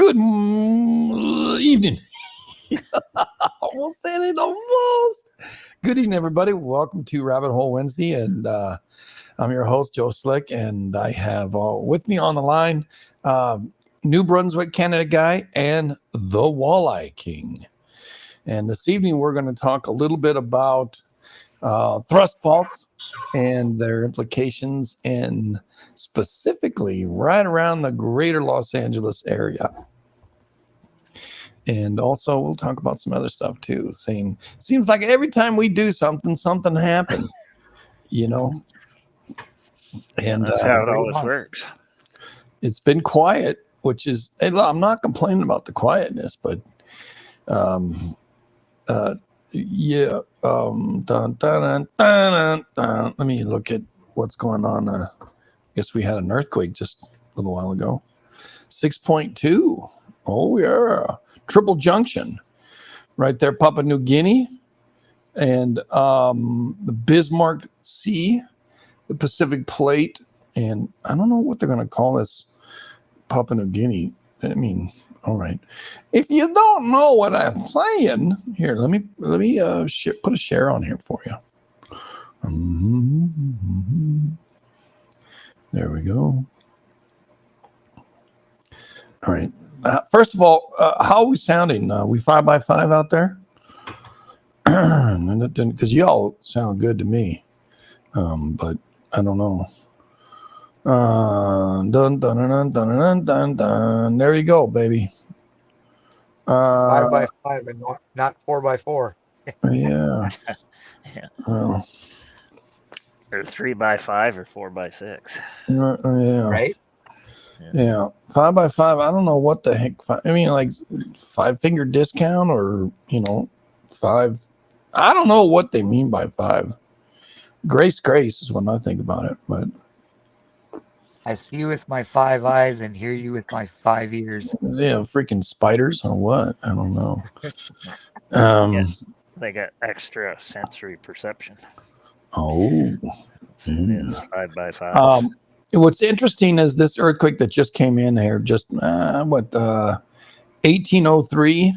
Good evening. Almost said it, almost. Good evening, everybody. Welcome to Rabbit Hole Wednesday, and I'm your host, Joe Slick, and I have with me on the line New Brunswick, Canada guy, and the Walleye King. And this evening, we're going to talk a little bit about thrust faults and their implications in specifically right around the greater Los Angeles area. And also we'll talk about some other stuff too. Seems like every time we do something happens, you know. And that's how it always works. It's been quiet, which is, I'm not complaining about the quietness, but yeah. Dun, dun, dun, dun, dun. Let me look at what's going on. I guess we had an earthquake just a little while ago. 6.2. Oh, yeah. Triple junction right there, Papua New Guinea, and the Bismarck Sea, the Pacific Plate, and I don't know what they're going to call this Papua New Guinea. I mean, all right. If you don't know what I'm saying, here, let me put a share on here for you. There we go. All right. First of all, how are we sounding? We 5x5 out there? Because y'all sound good to me, but I don't know. Dun, dun, dun, dun, dun, dun, dun. There you go, baby. 5x5 and not 4x4. Yeah. Yeah. Well, Or 3x5 or 4x6. yeah. Right? Yeah. 5x5. I don't know what the heck. I mean, like 5-finger discount or, 5. I don't know what they mean by 5. Grace is when I think about it, but. I see you with my 5 eyes and hear you with my 5 ears. Yeah, freaking spiders or what? I don't know. Yeah, they got extra sensory perception. Oh. So it is 5x5. What's interesting is this earthquake that just came in here, just 1803,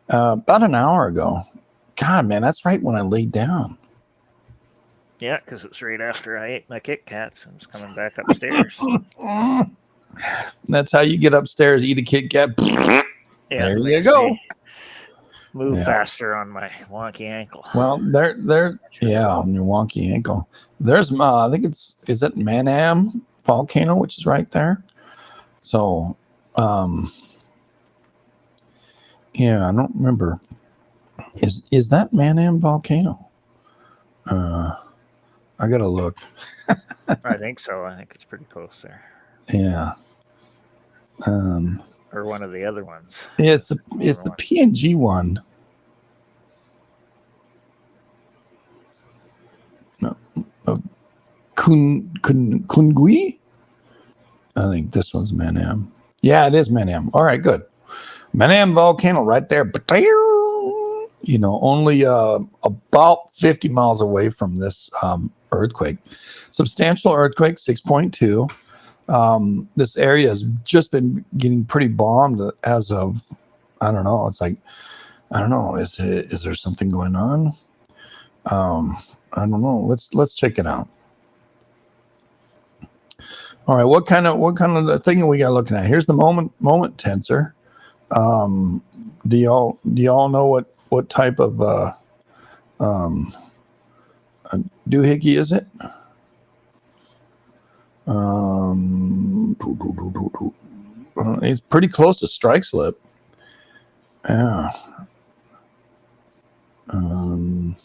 about an hour ago. God, man, that's right when I laid down. Yeah, because it's right after I ate my Kit Kats. I was coming back upstairs. That's how you get upstairs, eat a Kit Kat. Yeah, there you go. Move faster on my wonky ankle. Well, on your wonky ankle. There's, I think is it Manam volcano, which is right there. So, yeah, I don't remember. Is that Manam volcano? I gotta look. I think so. I think it's pretty close there. Yeah. Or one of the other ones. Yeah, it's the PNG one. No, Kungui. I think this one's Manam. Yeah, it is Manam. All right, good. Manam volcano right there. Only about 50 miles away from this earthquake. Substantial earthquake, 6.2. This area has just been getting pretty bombed as of, I don't know. It's like, I don't know. Is there something going on? I don't know. Let's check it out. All right. What kind of thing are we got looking at? Here's the moment tensor. Do y'all know what type of doohickey is it? It's pretty close to strike slip. Yeah. Let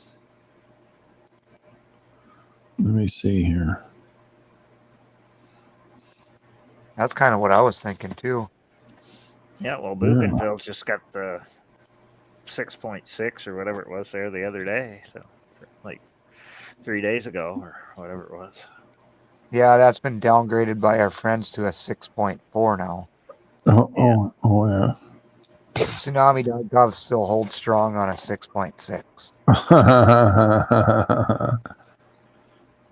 me see here. That's kind of what I was thinking too. Yeah, well, Bougainville just got the 6.6 or whatever it was there the other day. So, like 3 days ago or whatever it was. Yeah, that's been downgraded by our friends to a 6.4 now. Oh, yeah. Tsunami.gov still holds strong on a 6.6.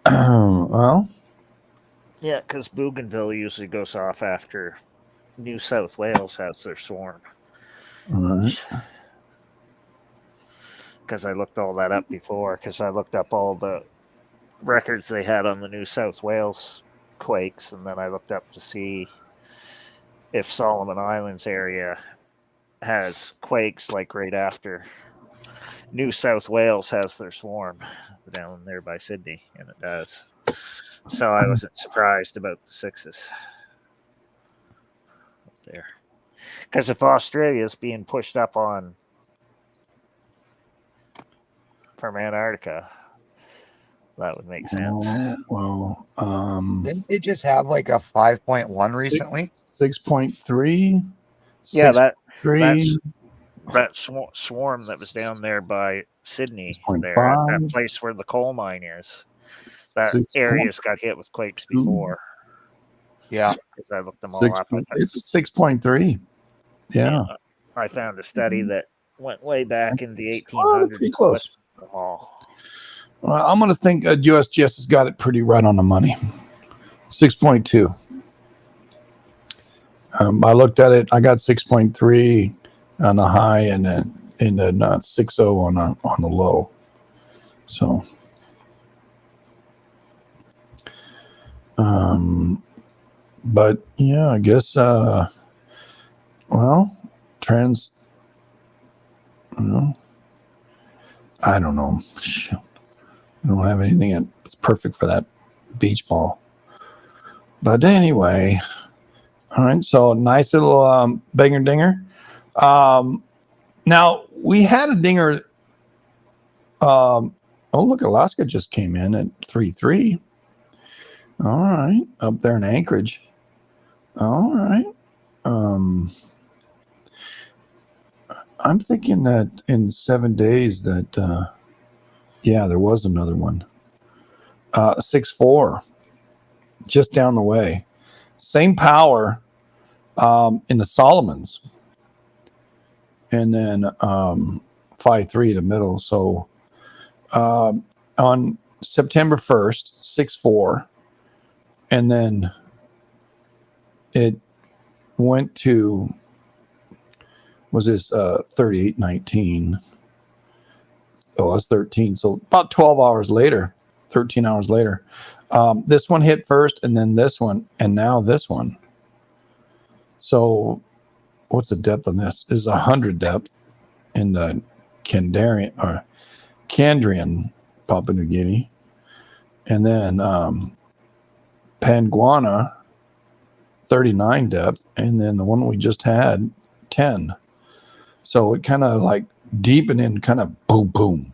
Well, yeah, because Bougainville usually goes off after New South Wales has their swarm. All right. Because I looked all that up before. Because I looked up all the records they had on the New South Wales quakes, and then I looked up to see if Solomon Islands area has quakes like right after New South Wales has their swarm down there by Sydney, and it does. So I wasn't surprised about the sixes up there. Because if Australia's being pushed up on from Antarctica, that would make sense. Well, Didn't they just have like a 5.1 Six- recently? 6.3. Yeah, that 6.3, swarm that was down there by Sydney, 6.5. there at that place where the coal mine is. That 6. area's got hit with quakes before. Yeah. Because I looked them all up. It's a 6.3. Yeah. I found a study that went way back in the 1800s. Oh, pretty close. Them all. Well, I'm going to think USGS has got it pretty right on the money. 6.2. I looked at it. I got 6.3 on the high and then 6.0 on the low. So, but yeah, I guess. Well, trans. I don't know. Shoot. I don't have anything that's perfect for that beach ball. But anyway, all right. So nice little banger dinger. Now we had a dinger. Oh, look, Alaska just came in at 3.3. All right, up there in Anchorage. All right. I'm thinking that in 7 days that, yeah, there was another one. 6.4, just down the way. Same power in the Solomons. And then 5.3 the middle. So on September 1st, 6.4. And then it went to, was this 38.19? Oh, that's 13. So about 12 hours later, 13 hours later, this one hit first, and then this one, and now this one. So what's the depth on this? This is 100 depth in the Candrian Papua New Guinea. And then Panguana, 39 depth, and then the one we just had, 10. So it kind of like deepened and kind of boom, boom,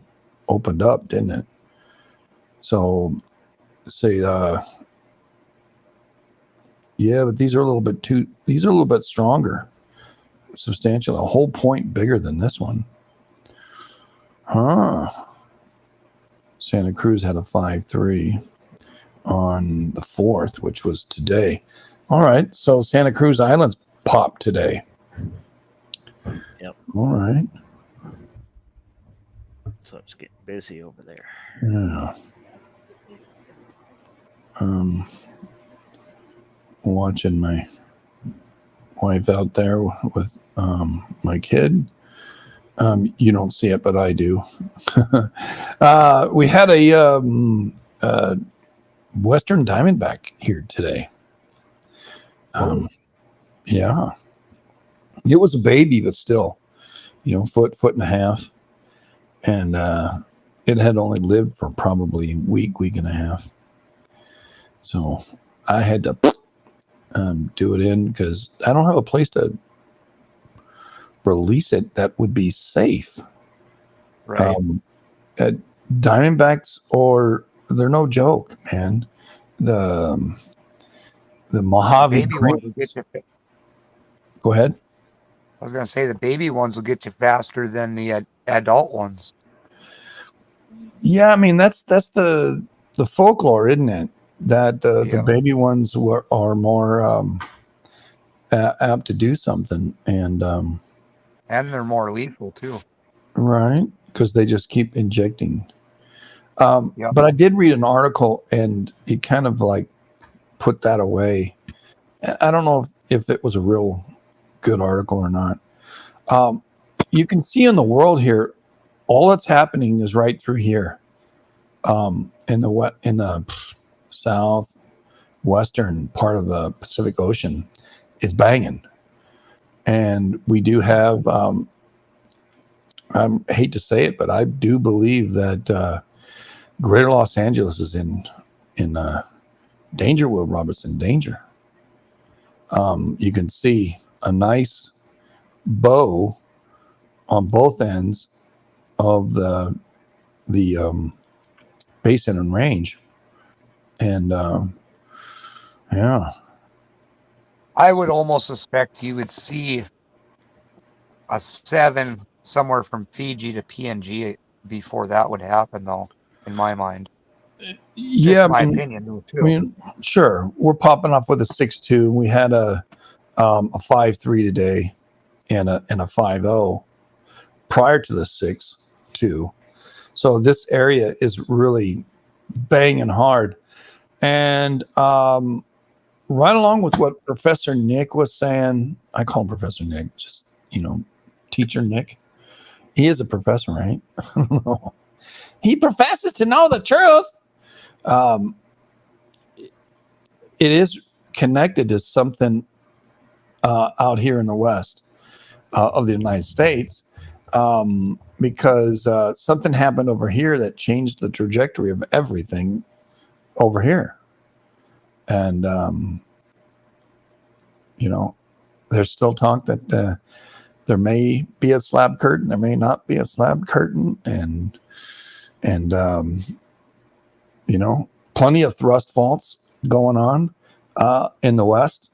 opened up, didn't it? So say, yeah, but these are a little bit stronger, substantial, a whole point bigger than this one. Santa Cruz had a 5.3 on the 4th, which was today. All right, so Santa Cruz Islands popped today. Yep. All right. So it's getting busy over there. Yeah. Watching my wife out there with my kid. You don't see it, but I do. We had a Western Diamondback here today. Yeah. It was a baby, but still, foot and a half. And it had only lived for probably a week and a half. So I had to do it in because I don't have a place to release it that would be safe. Right. Diamondbacks, they're no joke, man. The Mojave Baby ones will Greens. get you. Go ahead. I was gonna say the baby ones will get you faster than the adult ones. Yeah, I mean that's the folklore, isn't it? That the baby ones are more apt to do something, and they're more lethal too. Right, because they just keep injecting. But I did read an article, and it kind of like put that away. I don't know if it was a real good article or not. You can see in the world here, all that's happening is right through here, in the southwestern part of the Pacific Ocean, is banging, and we do have. I hate to say it, but I do believe that Greater Los Angeles is in danger. Will Robertson, danger. You can see a nice bow on both ends of the basin and range, and yeah, I would almost suspect you would see a 7 somewhere from Fiji to PNG before that would happen, though, in my mind. yeah. Just my opinion, though, too. Sure, we're popping off with a 6.2. We had a 5.3 today, and a 5.0 prior to the 6.2. So this area is really banging hard, and right along with what Professor Nick was saying. I call him Professor Nick, just Teacher Nick. He is a professor, right? He professes to know the truth. It is connected to something out here in the west of the United States, because something happened over here that changed the trajectory of everything over here. And there's still talk that there may be a slab curtain, there may not be a slab curtain, and plenty of thrust faults going on in the west.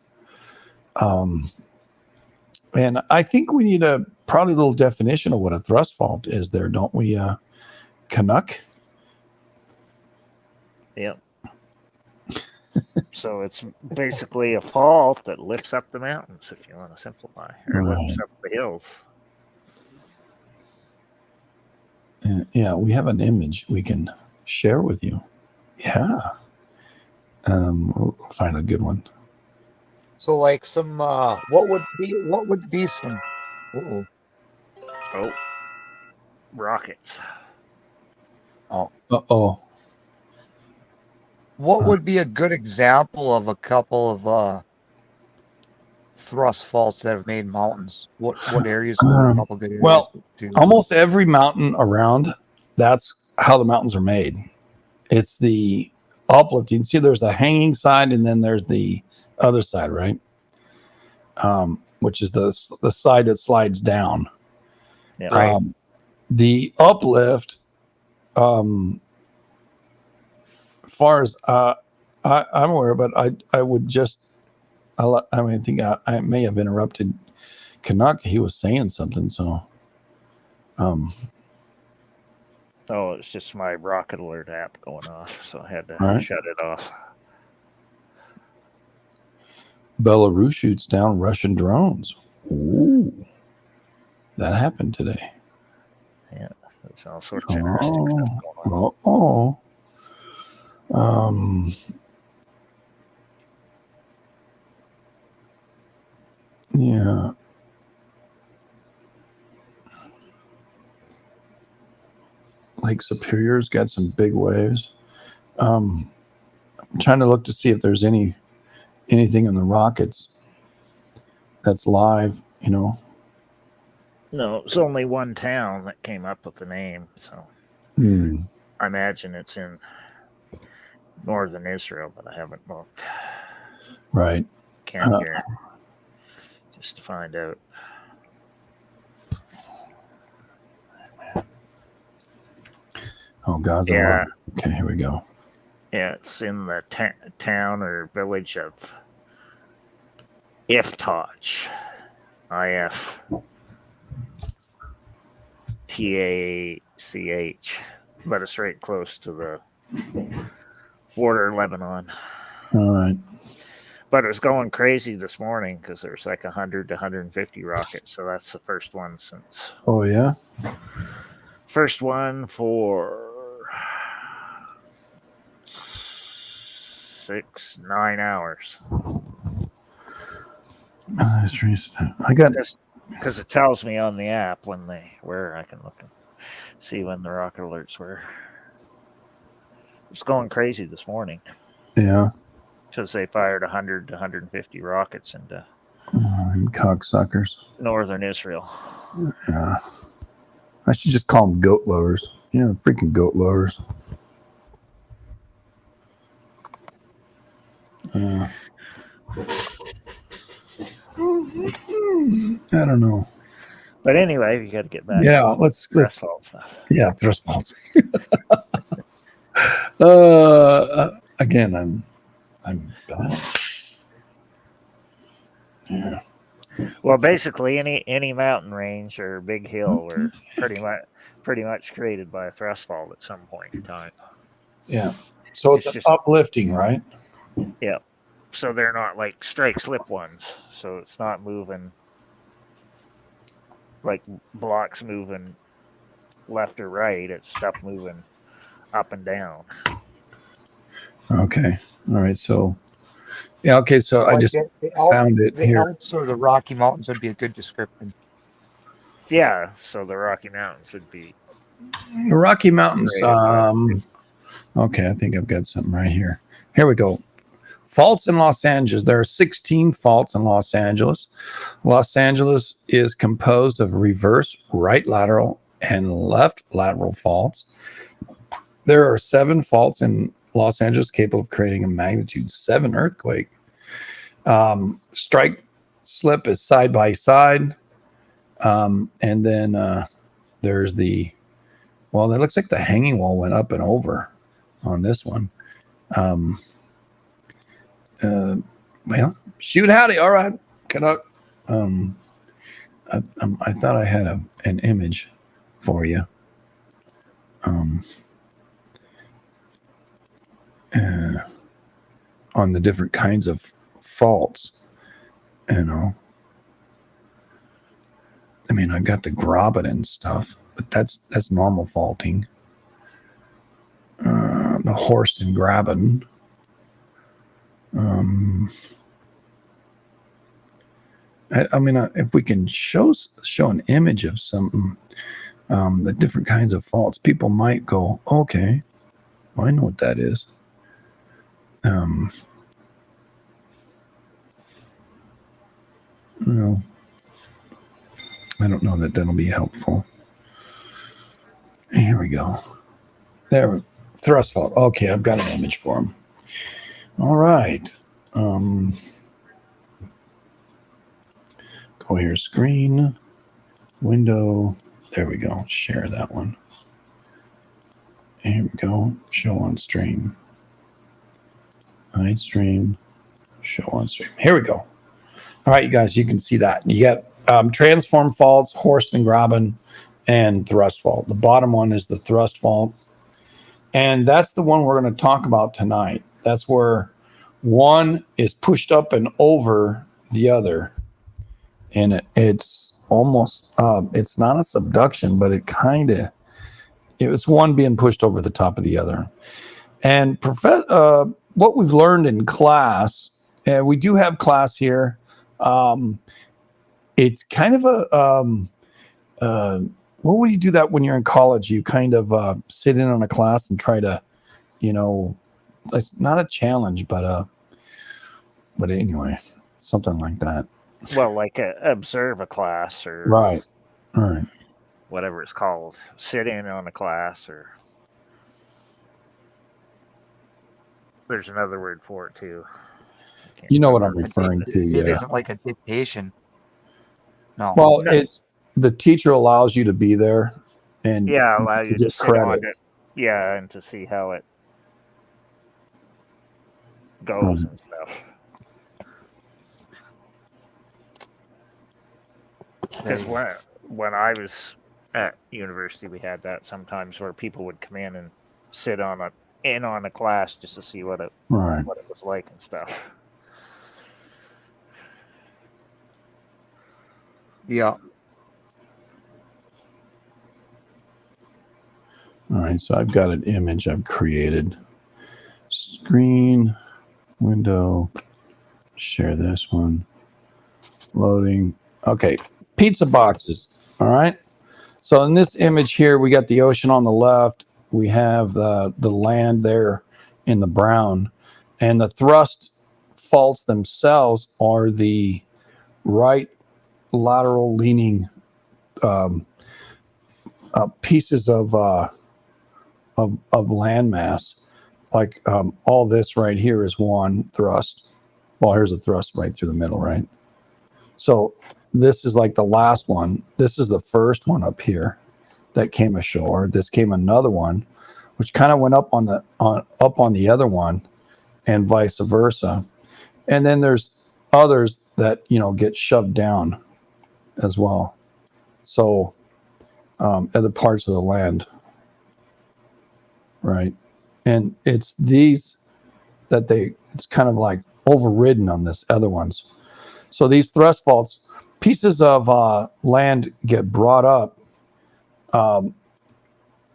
And I think we need probably a little definition of what a thrust fault is there, don't we, Canuck? Yep. So it's basically a fault that lifts up the mountains, if you want to simplify, or lifts up the hills. Yeah, we have an image we can share with you. Yeah. We'll find a good one. So, like some, what would be some? Oh, rockets. Oh. Uh-oh. What would be a good example of a couple of thrust faults that have made mountains? What areas are a couple good areas? Well, to almost every mountain around, that's how the mountains are made. It's the uplift. You can see there's the hanging side, and then there's the other side, right? Which is the side that slides down. Yeah. Right. The uplift, far as I'm aware, but I would just, I think I may have interrupted Canuck. He was saying something, so. Oh, it's just my rocket alert app going off, so I had to shut it off. Belarus shoots down Russian drones. Ooh, that happened today. Yeah, there's all sorts of interesting stuff going on. Yeah. Lake Superior's got some big waves. I'm trying to look to see if there's anything in the rockets that's live, No, it's only one town that came up with the name, so I imagine it's in northern Israel, but I haven't looked. Right. Can't hear. Just to find out. Oh, Gaza. Yeah. Okay, here we go. Yeah, it's in the town or village of Iftach. IFTACH. But it's right close to the border of Lebanon. All right. But it was going crazy this morning because there's like 100 to 150 rockets. So that's the first one since. Oh, yeah? First one for 9 hours. I got because it tells me on the app when I can look and see when the rocket alerts were. It's going crazy this morning. Yeah. Because they fired 100 to 150 rockets into cocksuckers. northern Israel. Yeah. I should just call them goat lovers. Yeah, freaking goat lovers. I don't know. But anyway, you got to get back. Yeah, to let's stuff. Yeah, thrust faults. Again, I'm bad. Yeah. Well, basically, any mountain range or big hill were pretty much created by a thrust fault at some point in time. Yeah. So it's just uplifting, right? Yeah. So they're not like strike slip ones. So it's not moving like blocks moving left or right. It's stuff moving up and down. Okay. All right. So, yeah. Okay. So Well, I just found it the here. Alps or the Rocky Mountains would be a good description. Yeah. So the Rocky Mountains would be. The Rocky Mountains. Okay. I think I've got something right here. Here we go. Faults in Los Angeles. There are 16 faults in Los Angeles. Los Angeles is composed of reverse right lateral and left lateral faults. There are 7 faults in Los Angeles capable of creating a magnitude 7 earthquake. Strike slip is side by side. And then there's it looks like the hanging wall went up and over on this one. Well, shoot howdy. All right. I thought I had an image for you. On the different kinds of faults, I mean, I got the Graben and stuff, but that's normal faulting. The Horst and Graben. I mean, if we can show an image of something, the different kinds of faults, people might go, okay, well, I know what that is. No, I don't know that that'll be helpful. Here we go. There, thrust fault. Okay, I've got an image for them. All right. Go here, screen, window. There we go. Share that one. Here we go. Show on stream. Hide stream. Show on stream. Here we go. All right, you guys, you can see that. You got transform faults, Horst and Graben, and thrust fault. The bottom one is the thrust fault. And that's the one we're going to talk about tonight. That's where one is pushed up and over the other. And it's almost, it's not a subduction, but it's one being pushed over the top of the other. And what we've learned in class, we do have class here. It's kind of what would you do that when you're in college? You kind of sit in on a class and try to, it's not a challenge, but anyway, something like that. Well, like observe a class or right, whatever it's called. Sit in on a class, or there's another word for it too. You know what I'm referring to. It isn't like a dictation. No. Well, it's the teacher allows you to be there and allow you to get sit credit. on it. Yeah, and to see how it goes and stuff. Because when I was at university, we had that sometimes where people would come in and sit on a class just to see what it was like and stuff. Yeah. All right, so I've got an image I've created. Screen, window, share this one. Loading. Okay. Pizza boxes. All right. So in this image here, we got the ocean on the left. We have the land there in the brown. And the thrust faults themselves are the right lateral leaning pieces of landmass. Like all this right here is one thrust. Well, here's a thrust right through the middle, right? So this is like the last one. This is the first one up here that came ashore. This came another one, which kind of went up on the other one, and vice versa. And then there's others that get shoved down as well. So other parts of the land, right? And it's these that it's kind of like overridden on this other ones. So these thrust faults, pieces of land get brought up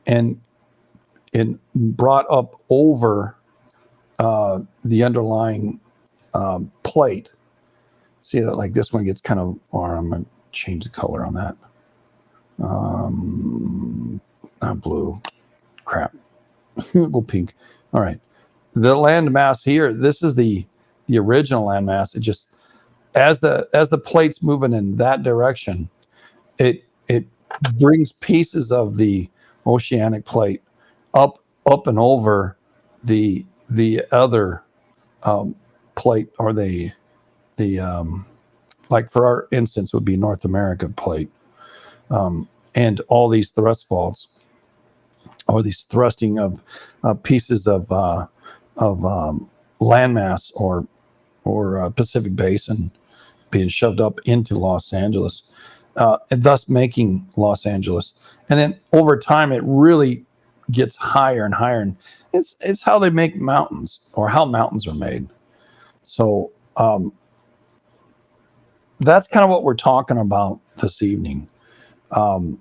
and brought up over the underlying plate. See that, like this one gets kind of, or I'm going to change the color on that. Not blue. Crap. Go pink. All right. The land mass here, this is the original land mass. It just, as the plate's moving in that direction, it brings pieces of the oceanic plate up and over the other plate, or the like for our instance would be North America plate, and all these thrust faults, or these thrusting of pieces of landmass or Pacific Basin being shoved up into Los Angeles, and thus making Los Angeles. And then over time, it really gets higher and higher. And it's how they make mountains, or how mountains are made. So that's kind of what we're talking about this evening. Would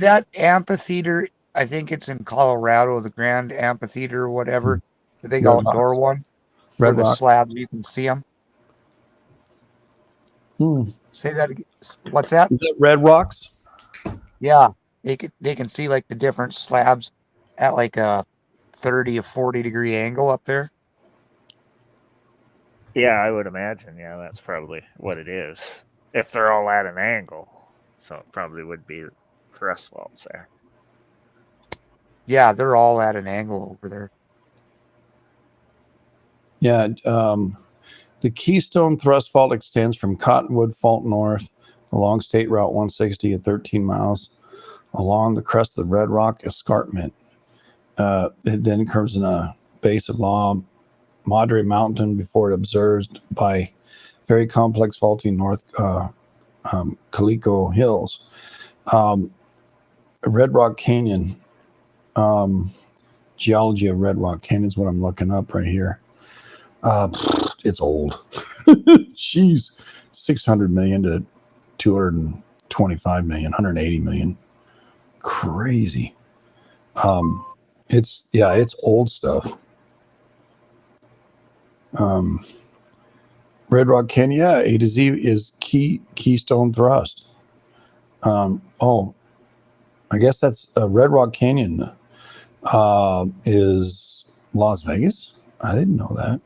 that amphitheater, I think it's in Colorado, the Grand Amphitheater or whatever, the big Red outdoor Rocks. one, Red where the Rock. slabs, you can see them. Say that again. What's that? Is that Red Rocks? Yeah, they can see like the different slabs at like a 30 or 40 degree angle up there. Yeah, I would imagine. Yeah, that's probably what it is. If they're all at an angle, so it probably would be thrust faults there. Yeah, they're all at an angle over there. Yeah. The Keystone Thrust Fault extends from Cottonwood Fault north along State Route 160 at 13 miles along the crest of the Red Rock Escarpment. It then curves in a base of Madre Mountain before it observed by very complex faulting North Calico Hills. Red Rock Canyon, geology of Red Rock Canyon is what I'm looking up right here. It's old. Jeez, 600 million to 225 million, 180 million. Crazy. It's old stuff. Red Rock Canyon, A to Z is Keystone Thrust. I guess that's Red Rock Canyon is Las Vegas. I didn't know that.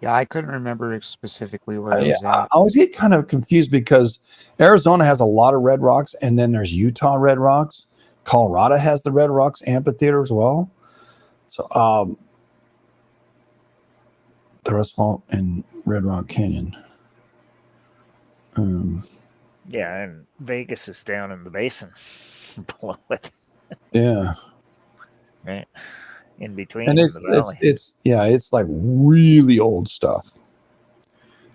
Yeah, I couldn't remember specifically where it was at. I always get kind of confused because Arizona has a lot of red rocks, and then there's Utah red rocks. Colorado has the Red Rocks Amphitheater as well. So Thrust Fault and Red Rock Canyon. Yeah, and Vegas is down in the basin below it. Yeah. Right. In between, And the valley. It's like really old stuff.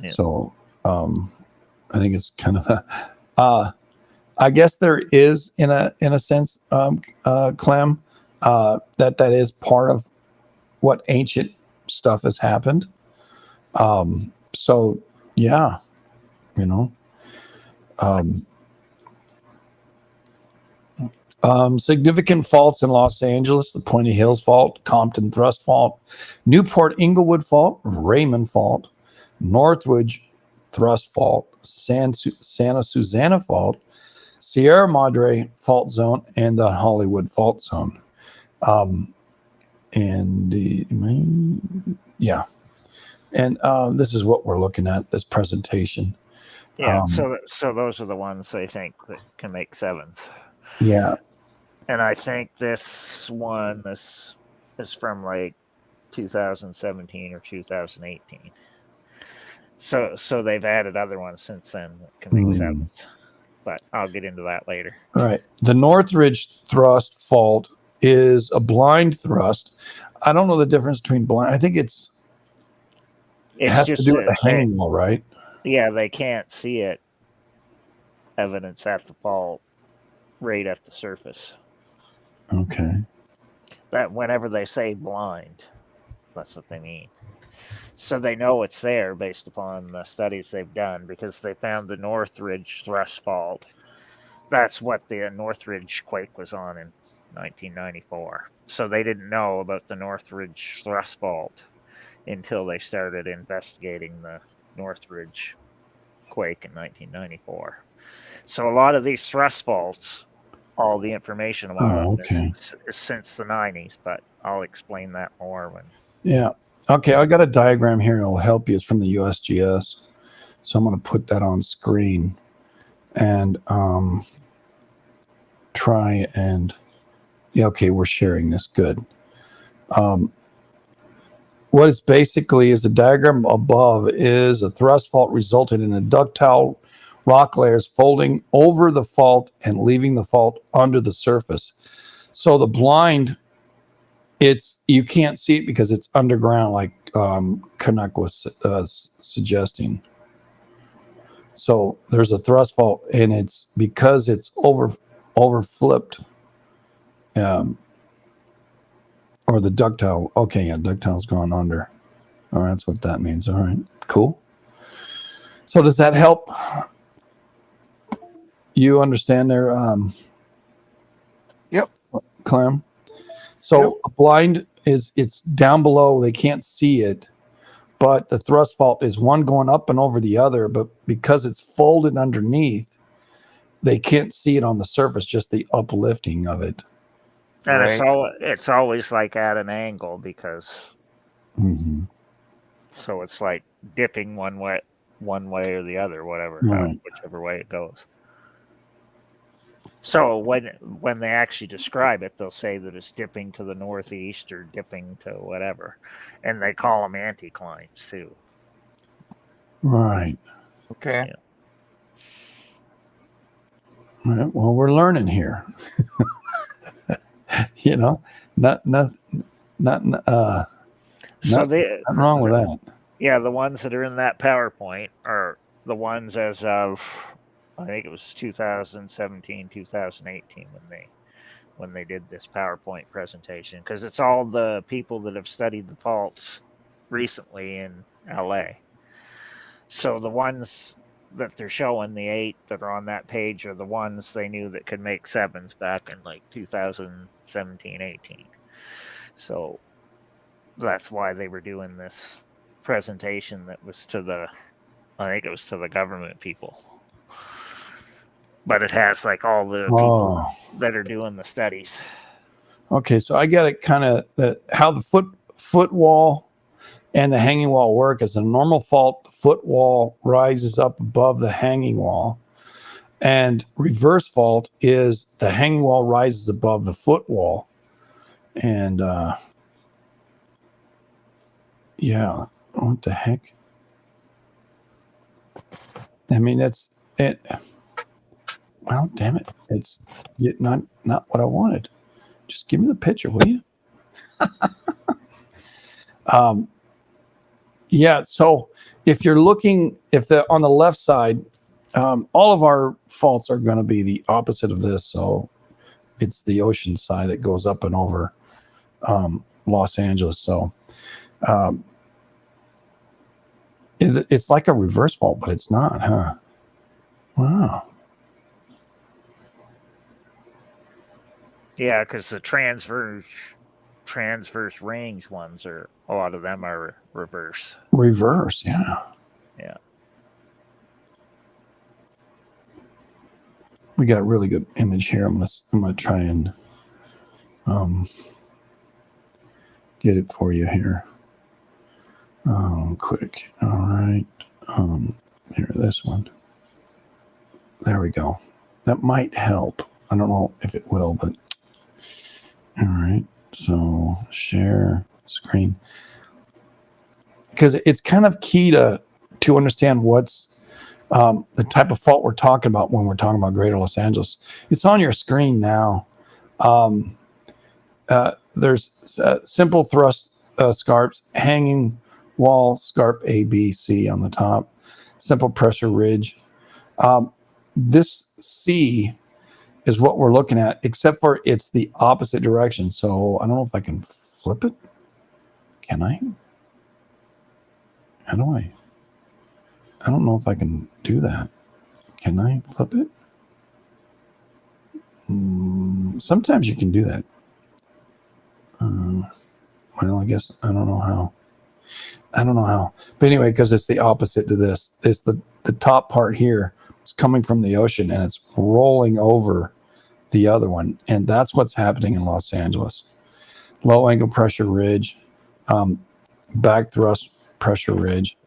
Yeah. So I think it's kind of I guess there is in a sense, Clem, that is part of what ancient stuff has happened. So yeah, significant faults in Los Angeles: the Pointy Hills Fault, Compton Thrust Fault, Newport Inglewood Fault, Raymond Fault, Northridge thrust fault, Santa Susana fault, Sierra Madre fault zone, and the Hollywood fault zone. Yeah. And this is what we're looking at, this presentation. Yeah, so those are the ones they think that can make sevens. Yeah. And I think this one is from like 2017 or 2018. So they've added other ones since then that can make sevens. But I'll get into that later. All right. The Northridge thrust fault is a blind thrust. I don't know the difference between blind. I think it has just to do with the hanging wall, right? Yeah, they can't see it. Evidence at the fault, right at the surface. Okay. That whenever they say blind, that's what they mean. So they know it's there based upon the studies they've done, because they found the Northridge thrust fault. That's what the Northridge quake was on in 1994. So they didn't know about the Northridge thrust fault until they started investigating the Northridge quake in 1994. So a lot of these thrust faults, all the information about them is since the 90s, but I'll explain that more when. Yeah. Okay, I got a diagram here that'll help you. It's from the USGS. So I'm going to put that on screen and try and, yeah, okay, we're sharing this. Good. What it's basically is the diagram above is a thrust fault resulted in a ductile rock layers folding over the fault and leaving the fault under the surface. So the blind, you can't see it because it's underground, like Canuck was suggesting. So there's a thrust fault, and it's because it's over flipped, or the ductile. Okay, yeah, ductile's gone under. All right, that's what that means. All right, cool. So does that help you understand there? Yep. Clem? So a blind it's down below. They can't see it, but the thrust fault is one going up and over the other. But because it's folded underneath, they can't see it on the surface, just the uplifting of it. And it's always like at an angle, because so it's like dipping one way or the other, whichever way it goes. So when they actually describe it, they'll say that it's dipping to the northeast or dipping to whatever, and they call them anticlines too. Right. Okay. Yeah. All right. Well, we're learning here. You know, nothing wrong with that. Yeah, the ones that are in that PowerPoint are the ones as of, I think it was 2017, 2018 when they did this PowerPoint presentation, because it's all the people that have studied the faults recently in LA. So the ones that they're showing, the 8 that are on that page, are the ones they knew that could make sevens back in like 2017, 18. So that's why they were doing this presentation that was I think it was to the government people. But it has like all the people that are doing the studies. Okay, so I get it kind of how the foot wall and the hanging wall work. As a normal fault, the foot wall rises up above the hanging wall. And reverse fault is the hanging wall rises above the foot wall. And yeah, what the heck? I mean, that's it. Well, damn it. It's not what I wanted. Just give me the picture, will you? Yeah, so if you're looking, on the left side, all of our faults are going to be the opposite of this. So it's the ocean side that goes up and over Los Angeles. So it's like a reverse fault, but it's not, huh? Wow. Yeah, because the transverse range ones a lot of them are reverse. Reverse, yeah. Yeah. We got a really good image here. I'm gonna try and get it for you here. Quick. All right. Here, this one. There we go. That might help. I don't know if it will, but all right. So share screen, because it's kind of key to understand what's the type of fault we're talking about when we're talking about Greater Los Angeles. It's on your screen now. There's simple thrust scarps, hanging wall scarp A, B, C on the top, simple pressure ridge. This C is what we're looking at, except for it's the opposite direction. So I don't know if I can flip it. Can I? How do I? I don't know if I can do that. Can I flip it? Sometimes you can do that. Well, I guess I don't know how. But anyway, because it's the opposite to this. It's the top part here. It's coming from the ocean and it's rolling over the other one. And that's what's happening in Los Angeles. Low angle pressure ridge, back thrust pressure ridge.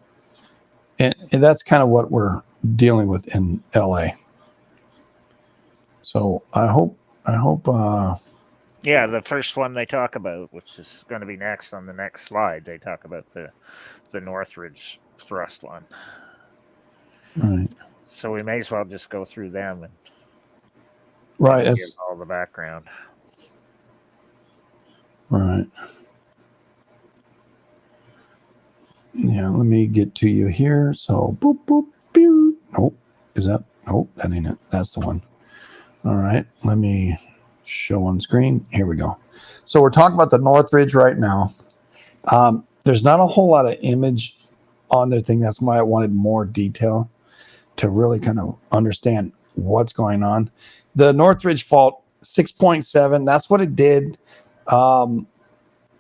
And that's kind of what we're dealing with in LA. So I hope Yeah, the first one they talk about, which is going to be next on the next slide, they talk about the Northridge thrust one. right. So we may as well just go through them and Right. give all the background. Right. Yeah, let me get to you here. So boop, boop, pew. Nope. Is that? Nope, that ain't it. That's the one. All right. Let me show on screen. Here we go. So we're talking about the Northridge right now. There's not a whole lot of image on their thing. That's why I wanted more detail to really kind of understand what's going on. The Northridge fault, 6.7. That's what it did. Yeah,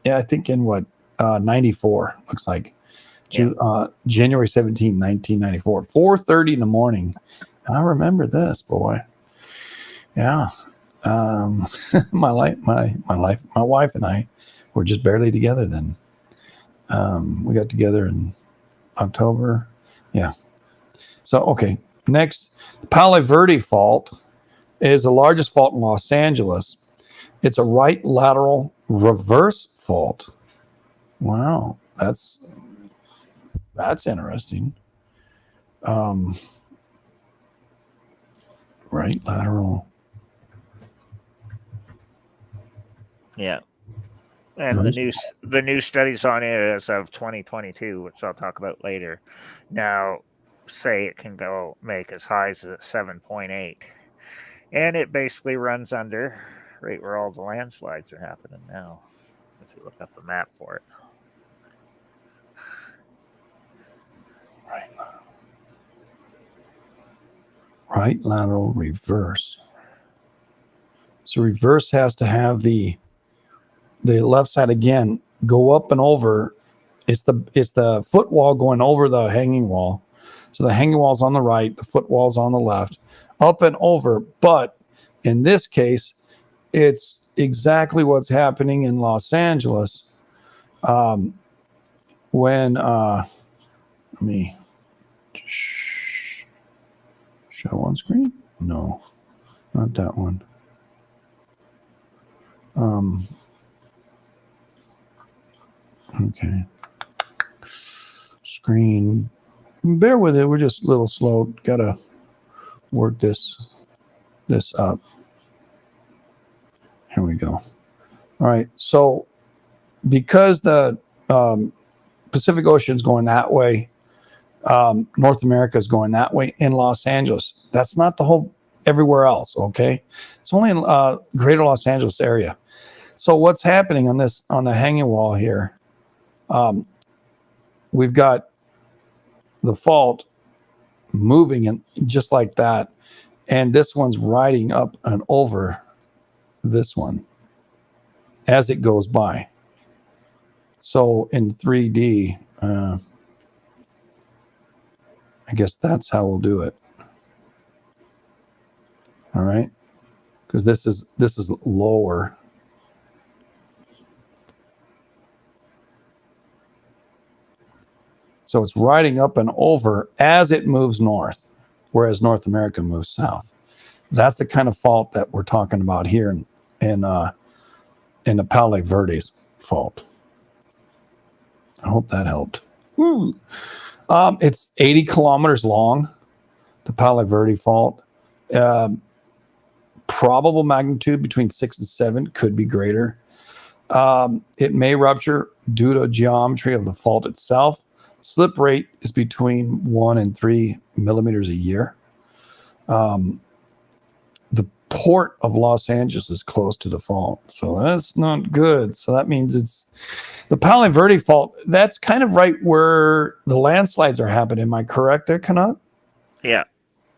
I think in 94, looks like. January 17, 1994, 4:30 in the morning. I remember this, boy. Yeah. My wife and I were just barely together then. We got together in October. Yeah. So, okay. Next, Palo Verde fault is the largest fault in Los Angeles. It's a right lateral reverse fault. Wow. That's interesting. Right lateral. Yeah. And the new studies on it as of 2022, which I'll talk about later, now say it can make as high as a 7.8. And it basically runs under right where all the landslides are happening now, if you look up the map for it. Right lateral reverse. So reverse has to have the left side again go up and over. It's the foot wall going over the hanging wall. So the hanging wall's on the right, the foot wall's on the left, up and over. But in this case, it's exactly what's happening in Los Angeles. When let me show on screen. No, not that one. Okay. Screen. Bear with it. We're just a little slow. Gotta work this up. Here we go. All right. So because the Pacific Ocean's going that way, North America is going that way in Los Angeles. That's not the whole everywhere else. Okay. It's only in Greater Los Angeles area. So what's happening on the hanging wall here? We've got the fault moving in just like that, and this one's riding up and over this one as it goes by. So in 3D, I guess that's how we'll do it. All right, because this is lower. So it's riding up and over as it moves north, whereas North America moves south. That's the kind of fault that we're talking about here in the Palo Verdes fault. I hope that helped. It's 80 kilometers long, the Palo Verde fault. Probable magnitude between 6 and 7, could be greater. It may rupture due to geometry of the fault itself. Slip rate is between 1 and 3 millimeters a year. The port of Los Angeles is close to the fault, so that's not good. So that means it's the Palo Verde fault. That's kind of right where the landslides are happening. Am I correct there, Canuck? Yeah,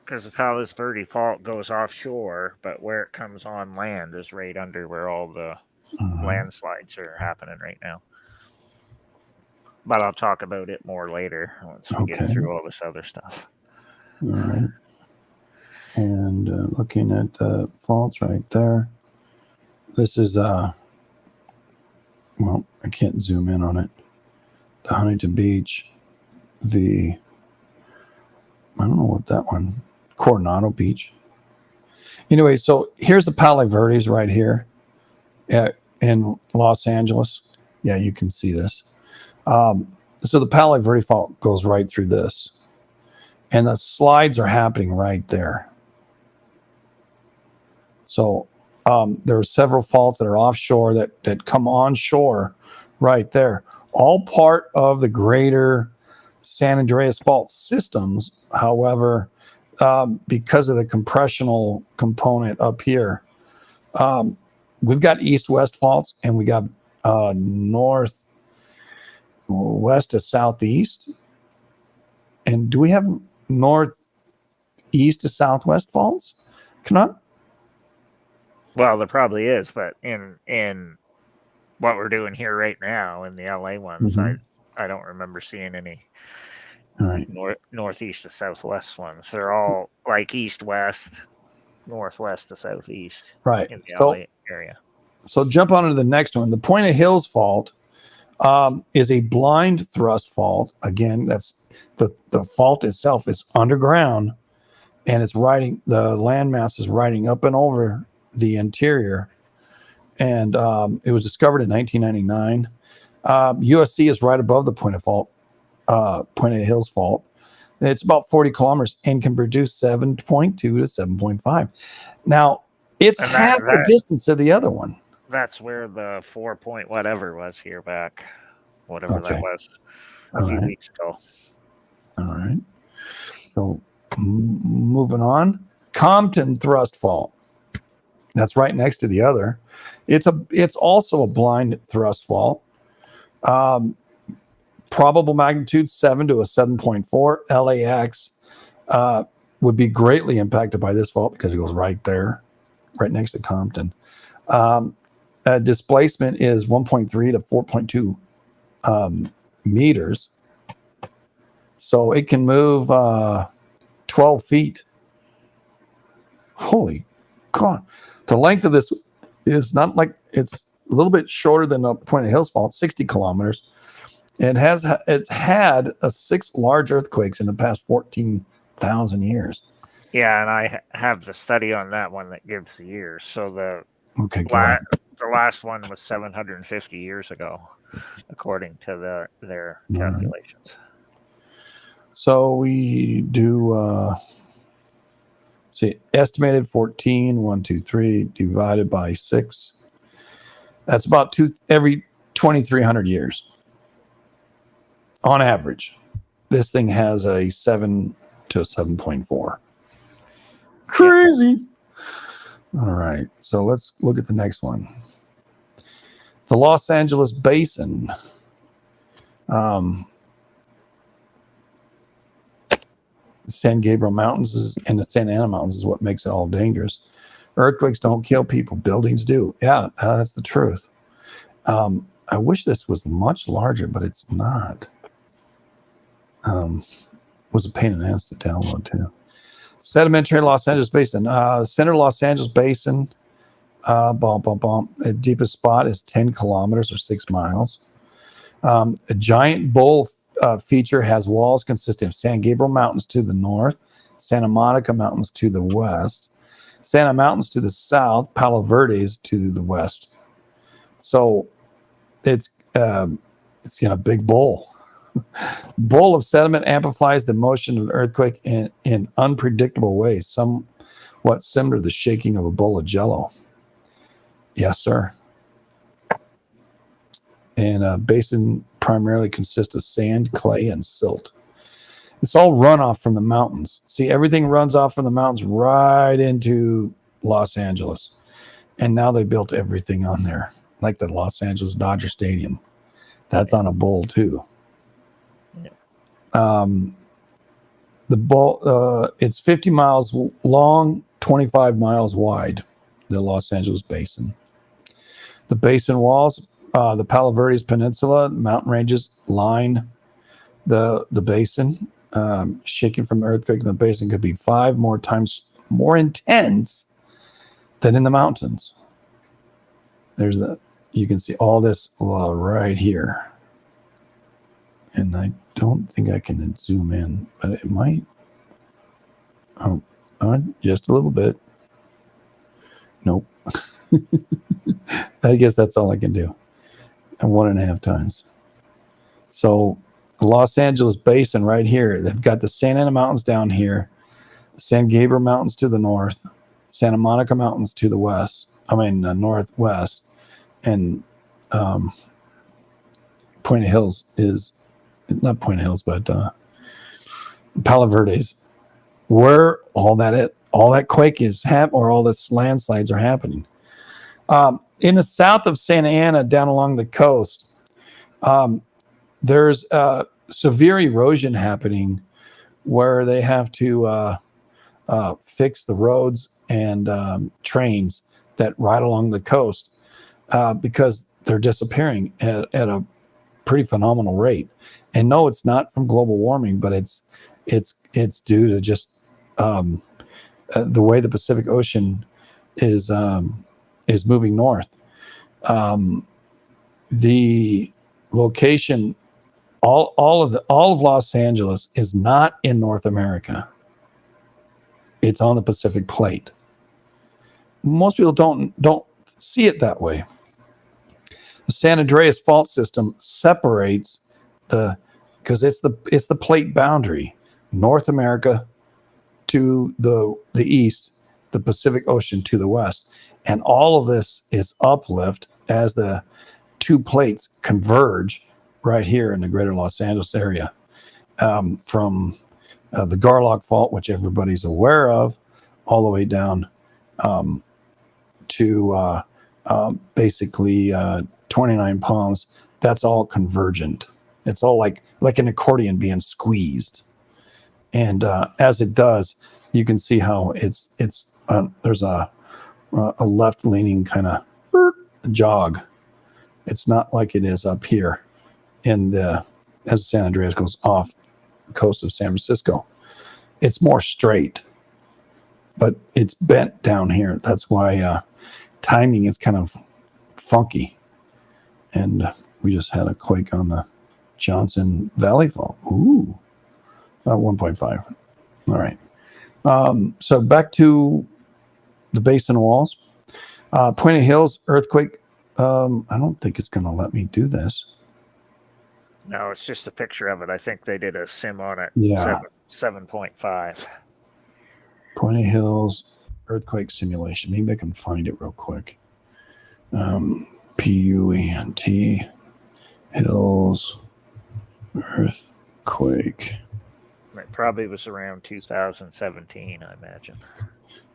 because the Palo Verde fault goes offshore, but where it comes on land is right under where all the landslides are happening right now. But I'll talk about it more later once we get through all this other stuff. All right. And looking at faults right there. This is, well, I can't zoom in on it. The Huntington Beach, I don't know what that one, Coronado Beach. Anyway, so here's the Palo Verdes right here in Los Angeles. Yeah, you can see this. So the Palo Verde fault goes right through this. And the slides are happening right there. So there are several faults that are offshore that come onshore right there. All part of the greater San Andreas fault systems. However, because of the compressional component up here, we've got east-west faults and we got north west to southeast. And do we have northeast to southwest faults? Cannot? Well, there probably is, but in what we're doing here right now in the LA ones, I don't remember seeing any northeast to southwest ones. They're all like east-west, northwest to southeast, right, in the LA area. So jump on to the next one. The Point of Hills fault is a blind thrust fault. Again, that's the fault itself is underground, and it's riding, the landmass is riding up and over the interior. And it was discovered in 1999. USC is right above the Point of Hills fault. It's about 40 kilometers and can produce 7.2 to 7.5. Now, it's half the distance of the other one. That's where the 4 point whatever was here back, whatever that was, a few weeks ago. All right. So moving on, Compton thrust fault. That's right next to the other. It's also a blind thrust fault. Probable magnitude 7 to a 7.4. LAX would be greatly impacted by this fault because it goes right there, right next to Compton. Displacement is 1.3 to 4.2 meters. So it can move 12 feet. Holy God. The length of this is not like, it's a little bit shorter than the Point of Hills fault, 60 kilometers. It's had 6 large earthquakes in the past 14,000 years. Yeah, and I have the study on that one that gives the years. So the last one was 750 years ago, according to their calculations. So we do estimated 14, 1, 2, 3 divided by 6. That's about every 2,300 years. On average, this thing has a 7 to 7.4. Crazy. Yeah. All right. So let's look at the next one. The Los Angeles Basin. The San Gabriel Mountains and the Santa Ana Mountains is what makes it all dangerous. Earthquakes don't kill people. Buildings do. Yeah, that's the truth. I wish this was much larger, but it's not. was a pain in the ass to download too. Sedimentary Los Angeles Basin. Center Los Angeles Basin. The deepest spot is 10 kilometers or 6 miles. A giant bowl feature has walls consisting of San Gabriel Mountains to the north, Santa Monica Mountains to the west, Santa Mountains to the south, Palo Verdes to the west. So it's in a big bowl. Bowl of sediment amplifies the motion of an earthquake in unpredictable ways, somewhat similar to the shaking of a bowl of jello. Yes, sir. And a basin primarily consists of sand, clay, and silt. It's all runoff from the mountains. See, everything runs off from the mountains right into Los Angeles. And now they built everything on there, like the Los Angeles Dodger Stadium. That's on a bowl too. The bowl, it's 50 miles long, 25 miles wide, the Los Angeles Basin. The basin walls, the Palo Verdes Peninsula, mountain ranges line the basin. Shaking from earthquake in the basin could be 5 more times more intense than in the mountains. You can see all this right here. And I don't think I can zoom in, but it might. Oh, just a little bit. Nope. I guess that's all I can do. And 1.5 times. So Los Angeles Basin right here. They've got the Santa Ana Mountains down here, San Gabriel Mountains to the north, Santa Monica Mountains to the west. Northwest, and Point of Hills is not Point of Hills, but Palo Verdes, where all that quake is or all this landslides are happening. In the south of Santa Ana, down along the coast, there's severe erosion happening where they have to fix the roads and trains that ride along the coast because they're disappearing at a pretty phenomenal rate. And no, it's not from global warming, but it's due to just the way the Pacific Ocean is moving north. The location, all of Los Angeles is not in North America. It's on the Pacific Plate. Most people don't see it that way. The San Andreas fault system separates because it's the plate boundary, North America to the east, the Pacific Ocean to the west, and all of this is uplift as the two plates converge right here in the greater Los Angeles area, from the Garlock Fault, which everybody's aware of, all the way down to basically 29 Palms. That's all convergent. It's all like an accordion being squeezed, and as it does, you can see how there's a left-leaning kind of jog. It's not like it is up here as San Andreas goes off the coast of San Francisco. It's more straight, but it's bent down here. That's why timing is kind of funky. And we just had a quake on the Johnson Valley Fault. Ooh, 1.5. All right. So back to the basin walls. Point of Hills earthquake. I don't think it's going to let me do this. No, it's just a picture of it. I think they did a sim on it. Yeah. 7.5. Point of Hills earthquake simulation. Maybe I can find it real quick. PUENT Hills earthquake. It probably was around 2017, I imagine.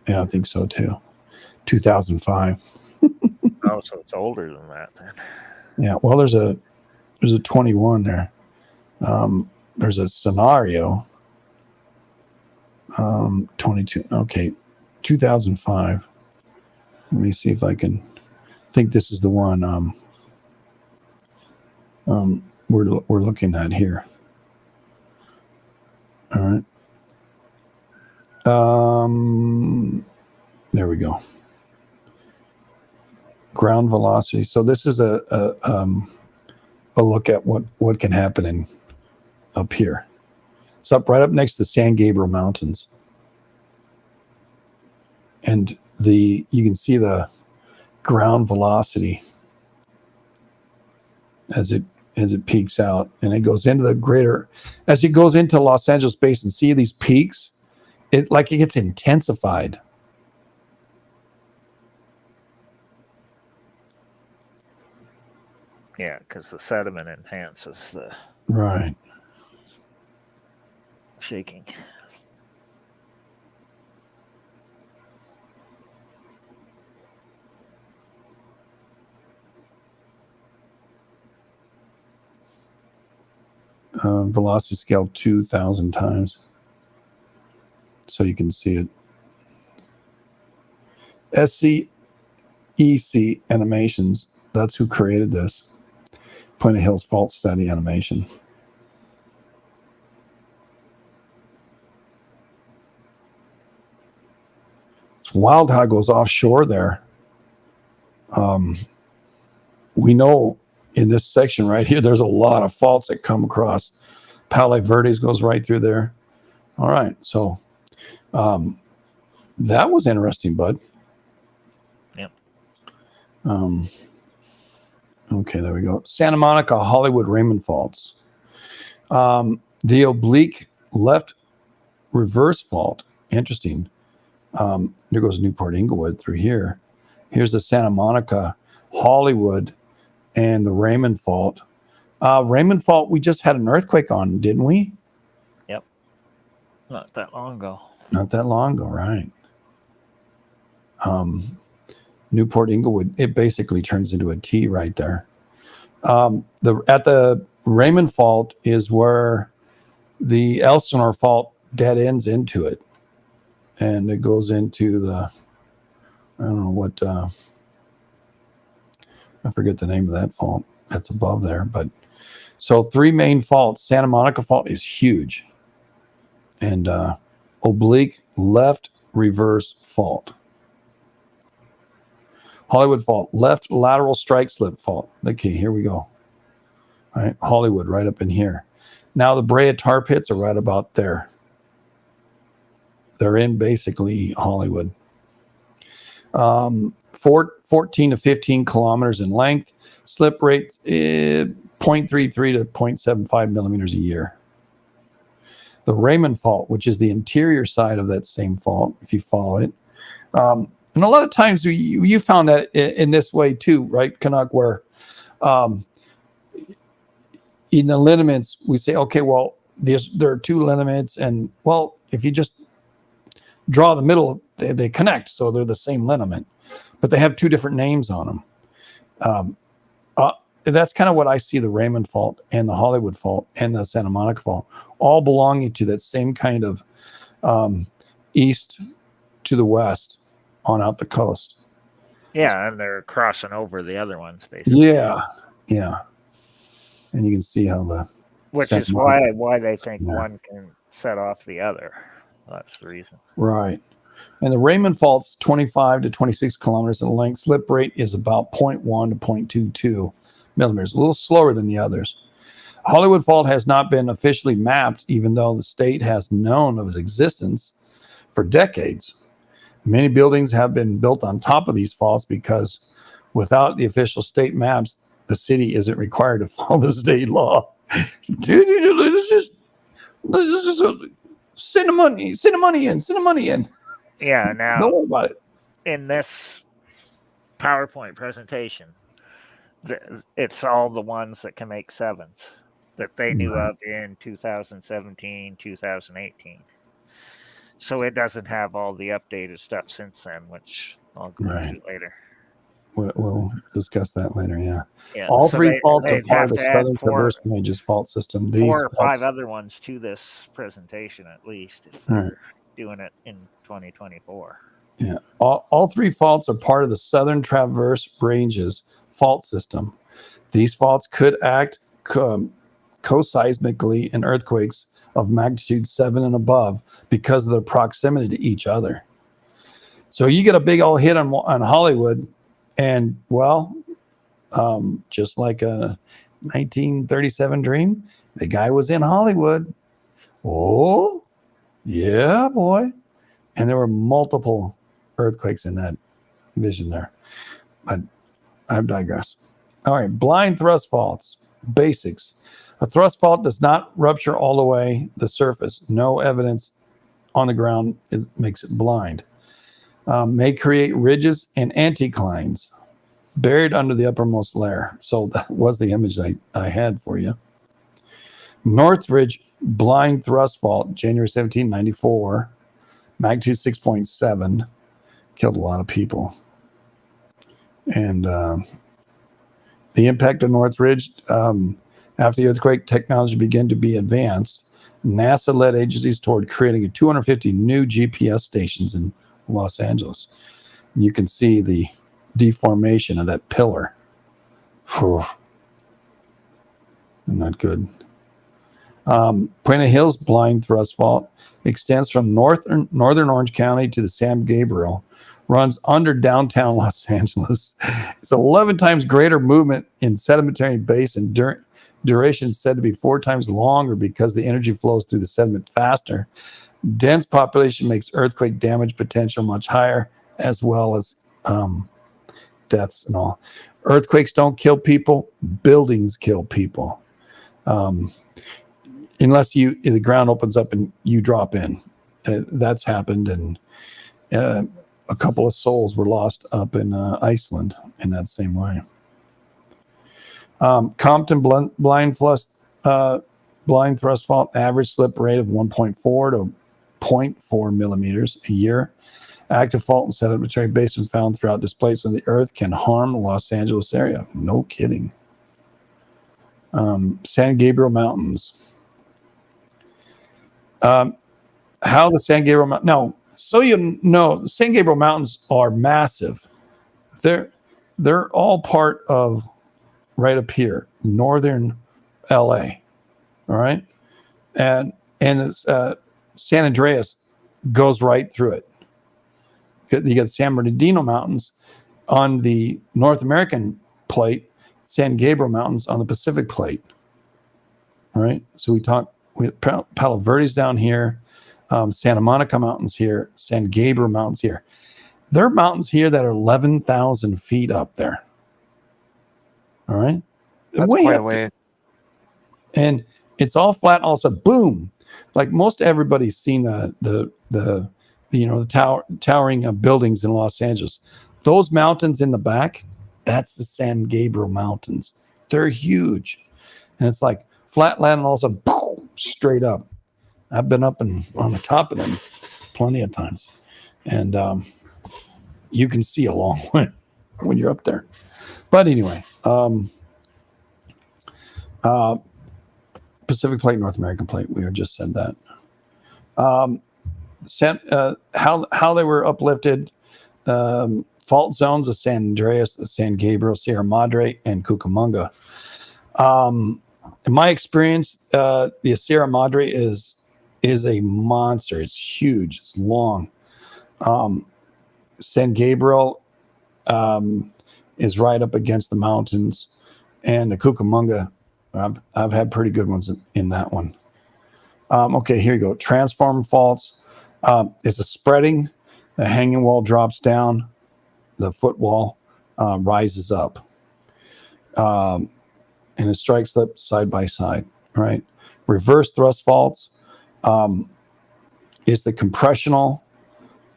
Yeah, I think so too. 2005. Oh, so it's older than that then. Yeah, well, there's a 21 there. There's a scenario. 22. Okay, 2005. Let me see if I can. I think this is the one we're looking at here. All right. There we go. Ground velocity. So this is a look at what can happen up here. It's right up next to the San Gabriel Mountains, and you can see the ground velocity as it peaks out, and it goes into the greater. As it goes into Los Angeles Basin, see these peaks? It gets intensified. Yeah, because the sediment enhances the Right. shaking. Velocity scale 2,000 times, so you can see it. SCEC Animations, that's who created this. Point of Hills Fault Study Animation. It's wild how it goes offshore there. We know in this section right here, there's a lot of faults that come across. Palo Verdes goes right through there. All right, so that was interesting, bud. Yep. Okay, there we go. Santa Monica, Hollywood, Raymond faults. The oblique left reverse fault. Interesting. There goes Newport Inglewood through here. Here's the Santa Monica, Hollywood, and the Raymond fault. Raymond fault, we just had an earthquake on, didn't we? Yep. Not that long ago. Not that long ago, right. Newport Inglewood, it basically turns into a T right there. At the Raymond fault is where the Elsinore fault dead ends into it. And it goes into the, I don't know what, I forget the name of that fault that's above there. But so 3 main faults. Santa Monica fault is huge. And oblique left reverse fault. Hollywood fault, left lateral strike slip fault. Okay, here we go. All right, Hollywood right up in here. Now the Brea tar pits are right about there. They're in basically Hollywood. 14 to 15 kilometers in length. Slip rate 0.33 to 0.75 millimeters a year. The Raymond fault, which is the interior side of that same fault, if you follow it. And a lot of times you found that in this way too, right, Canuck, where in the lineaments, we say, okay, well, there are 2 lineaments, and, well, if you just draw the middle, they connect, so they're the same lineament, but they have 2 different names on them. That's kind of what I see the Raymond fault and the Hollywood fault and the Santa Monica fault, all belonging to that same kind of east to the west on out the coast. Yeah, and they're crossing over the other ones, basically. Yeah. And you can see how which Santa is Monica, why they think one can set off the other. That's the reason. Right. And the Raymond fault's 25 to 26 kilometers in length. Slip rate is about 0.1 to 0.22 millimeters, a little slower than the others. Hollywood fault has not been officially mapped, even though the state has known of its existence for decades. Many buildings have been built on top of these faults because without the official state maps, the city isn't required to follow the state law. Dude, let's just send the money in. Yeah, now don't worry about it. In this PowerPoint presentation, it's all the ones that can make 7s that they knew of in 2017, 2018. So it doesn't have all the updated stuff since then, which I'll go into later. We'll discuss that later, yeah. All so 3 faults are they'd part of have the to add Southern Traverse Ranges fault system. These 4 or 5 faults, other ones to this presentation, at least, if they're doing it in 2024. Yeah, all 3 faults are part of the Southern Traverse Ranges fault system. These faults could act co-seismically in earthquakes of magnitude 7 and above because of their proximity to each other. So you get a big old hit on Hollywood, and well, just like a 1937 Dream, the guy was in Hollywood. Oh, yeah, boy. And there were multiple earthquakes in that vision there. But I've digressed. All right, blind thrust faults. Basics. A thrust fault does not rupture all the way the surface. No evidence on the ground makes it blind. May create ridges and anticlines buried under the uppermost layer. So that was the image I had for you. Northridge blind thrust fault, January 1794, magnitude 6.7, killed a lot of people. And the impact of Northridge, after the earthquake, technology began to be advanced. NASA led agencies toward creating 250 new GPS stations in Los Angeles. And you can see the deformation of that pillar. Whew. Not good. Puente Hills blind thrust fault extends from northern Orange County to the San Gabriel, runs under downtown Los Angeles. It's 11 times greater movement in sedimentary basin. Duration said to be 4 times longer because the energy flows through the sediment faster. Dense population makes earthquake damage potential much higher, as well as deaths and all. Earthquakes don't kill people, buildings kill people. Unless the ground opens up and you drop in. That's happened, and a couple of souls were lost up in Iceland in that same way. Compton blind thrust fault, average slip rate of 1.4 to 0.4 millimeters a year. Active fault and sedimentary basin found throughout displacement of the earth can harm the Los Angeles area. No kidding. San Gabriel Mountains. How the San Gabriel Mountains. Now, so you know, San Gabriel Mountains are massive. They're all part of right up here, northern LA. All right. And it's, San Andreas goes right through it. You got San Bernardino Mountains on the North American plate, San Gabriel Mountains on the Pacific plate. All right. So we have Palo Verde's down here, Santa Monica Mountains here, San Gabriel Mountains here. There are mountains here that are 11,000 feet up there. All right. That's quite a way. And it's all flat. Also, boom. Like most everybody's seen the towering buildings in Los Angeles. Those mountains in the back, that's the San Gabriel Mountains. They're huge. And it's like flat land and also boom, straight up. I've been up and on the top of them plenty of times. And you can see a long way when you're up there. But anyway, Pacific plate, North American plate. We just said that. How they were uplifted. Fault zones of San Andreas, San Gabriel, Sierra Madre, and Cucamonga. In my experience, the Sierra Madre is a monster. It's huge. It's long. San Gabriel is right up against the mountains, and the Cucamonga, I've had pretty good ones in that one. Okay, here you go. Transform faults. It's a spreading. The hanging wall drops down. The footwall rises up. And it strikes up side by side, right? Reverse thrust faults is the compressional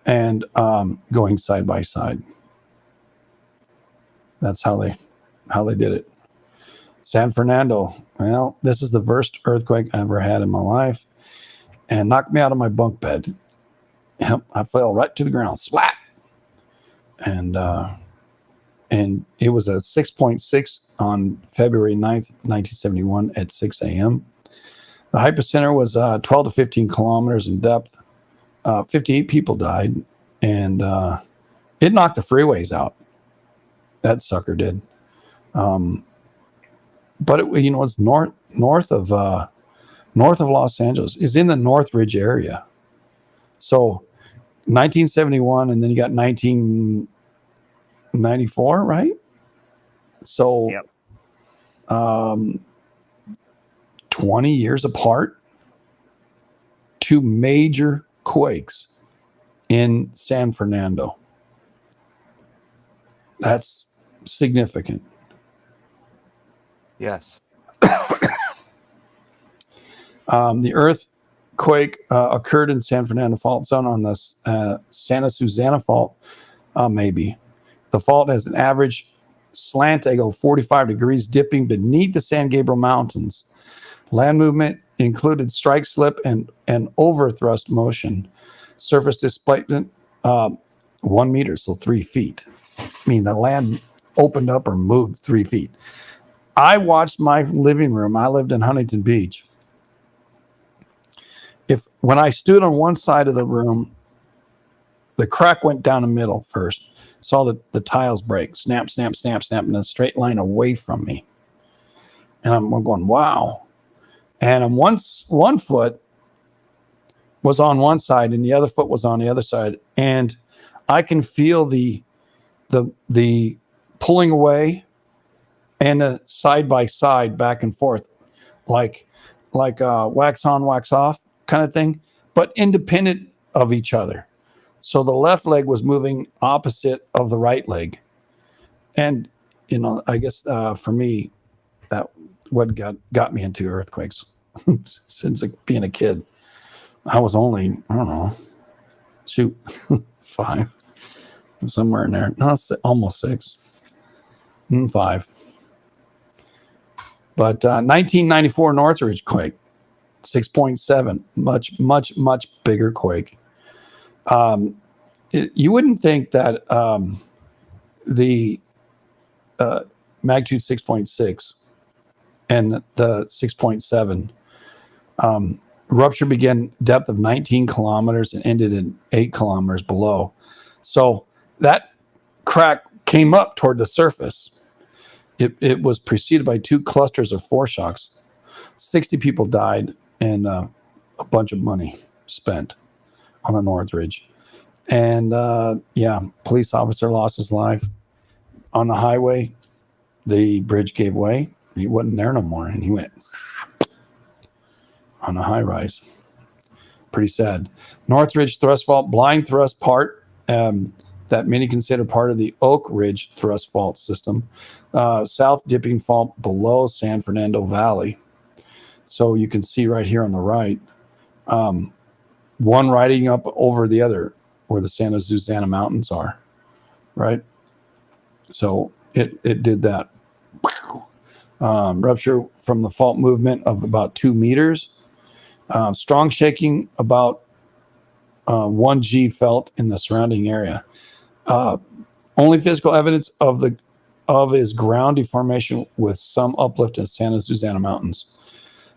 and going side by side. That's how they did it. San Fernando. Well, this is the worst earthquake I ever had in my life, and knocked me out of my bunk bed. I fell right to the ground, splat, and it was a 6.6 on February 9th, 1971 at 6 a.m. The hypocenter was 12 to 15 kilometers in depth. 58 people died, and it knocked the freeways out. That sucker did. But it's north of Los Angeles, is in the Northridge area. So 1971, and then you got 1994, right? So Yep. 20 years apart, two major quakes in San Fernando. That's significant. Yes. The earthquake occurred in San Fernando Fault Zone on the Santa Susana Fault, maybe. The fault has an average slant angle of 45 degrees, dipping beneath the San Gabriel Mountains. Land movement included strike slip and overthrust motion. Surface displacement 1 meter, so 3 feet. I mean, the land opened up or moved 3 feet. I watched my living room. I lived in Huntington Beach. When I stood on one side of the room, the crack went down the middle first. Saw the tiles break, snap, snap, snap, snap, in a straight line away from me. And I'm going, wow. And one foot was on one side and the other foot was on the other side. And I can feel the pulling away and a side by side back and forth, like wax on, wax off kind of thing, but independent of each other. So the left leg was moving opposite of the right leg. And, I guess for me, that what got me into earthquakes since being a kid. I was only, I don't know, 5, somewhere in there. No, almost 6, 5. But 1994 Northridge quake, 6.7, much bigger quake. You wouldn't think that the magnitude 6.6 and the 6.7 rupture began depth of 19 kilometers and ended in 8 kilometers below. So that crack came up toward the surface. It was preceded by 2 clusters of foreshocks. 60 people died and a bunch of money spent on the Northridge. And police officer lost his life. On the highway, the bridge gave way. He wasn't there no more, and he went on a high rise. Pretty sad. Northridge thrust fault, blind thrust part that many consider part of the Oak Ridge thrust fault system. South dipping fault below San Fernando Valley. So you can see right here on the right, one riding up over the other where the Santa Susana Mountains are, right? So it did that. Rupture from the fault movement of about 2 meters. Strong shaking, about 1 G felt in the surrounding area. Only physical evidence of is ground deformation with some uplift in Santa Susana Mountains.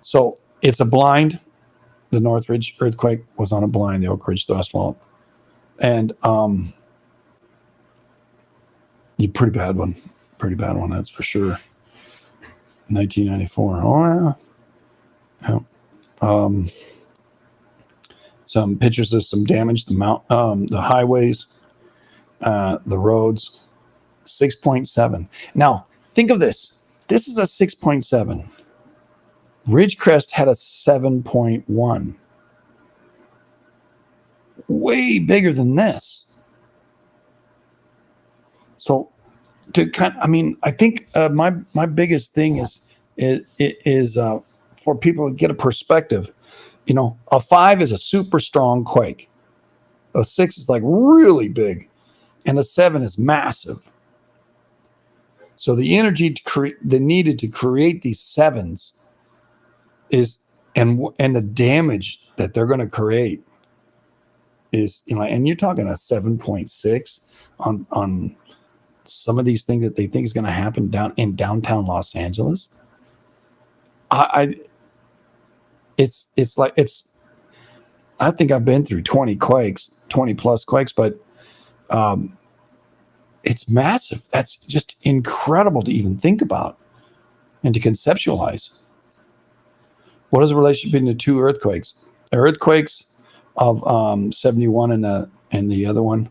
So it's a blind. The Northridge earthquake was on a blind, the Oak Ridge thrust fault. And pretty bad one, that's for sure. 1994. Oh yeah. Some pictures of some damage, the highways, the roads. 6.7. Now think of this. This is a 6.7. Ridgecrest had a 7.1. Way bigger than this. So I think my biggest thing is for people to get a perspective. A 5 is a super strong quake. A 6 is like really big, and a 7 is massive. So the energy that needed to create these 7s is, and the damage that they're going to create is, and you're talking a 7.6 on some of these things that they think is going to happen down in downtown Los Angeles. I think I've been through 20 plus quakes, but it's massive. That's just incredible to even think about and to conceptualize. What is the relationship between the two earthquakes? The earthquakes of 71 and the other one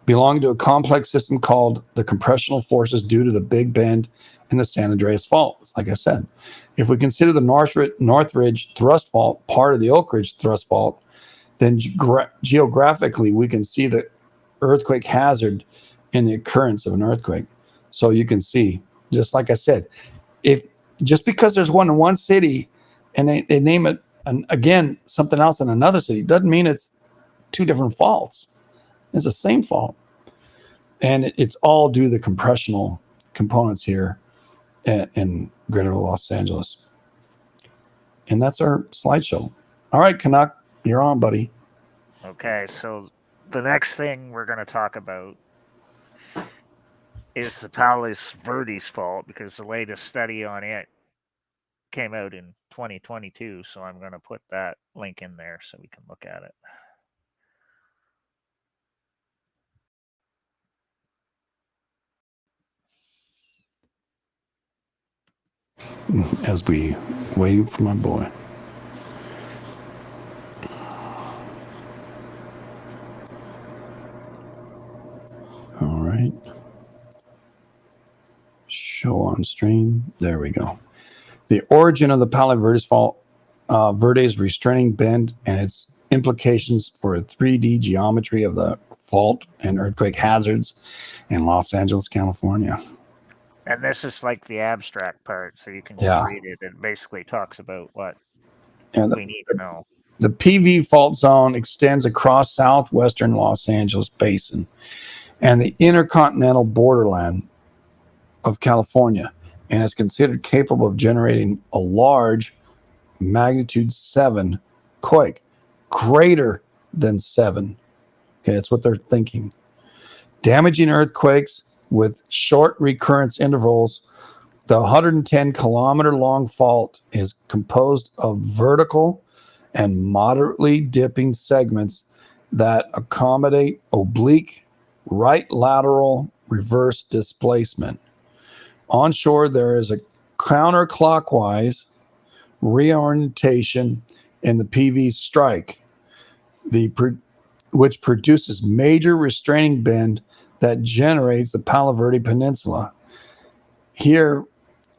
belong to a complex system called the compressional forces due to the Big Bend and the San Andreas Fault. It's like I said. If we consider the North Ridge thrust fault part of the Oak Ridge thrust fault, then geographically we can see the earthquake hazard in the occurrence of an earthquake. So you can see, just like I said, if just because there's one in one city and they name it again something else in another city doesn't mean it's two different faults. It's the same fault, and it's all due to the compressional components here in Greater Los Angeles. And that's our slideshow. All right, Canuck, you're on, buddy. Okay, so the next thing we're going to talk about is the Palos Verdes fault, because the latest study on it came out in 2022. So I'm going to put that link in there so we can look at it. As we wait for my boy. All right. Show on stream. There we go. The origin of the Palo Verdes fault, Verdes restraining bend, and its implications for a 3D geometry of the fault and earthquake hazards in Los Angeles, California. And this is like the abstract part, so you can just read it. It basically talks about what we need to know. The PV fault zone extends across southwestern Los Angeles basin and the intercontinental borderland of California, and is considered capable of generating a large magnitude 7 quake, greater than 7. Okay, that's what they're thinking. Damaging earthquakes with short recurrence intervals. The 110-kilometer long fault is composed of vertical and moderately dipping segments that accommodate oblique right lateral reverse displacement. Onshore, there is a counterclockwise reorientation in the PV strike, which produces major restraining bend that generates the Palo Verde Peninsula. Here,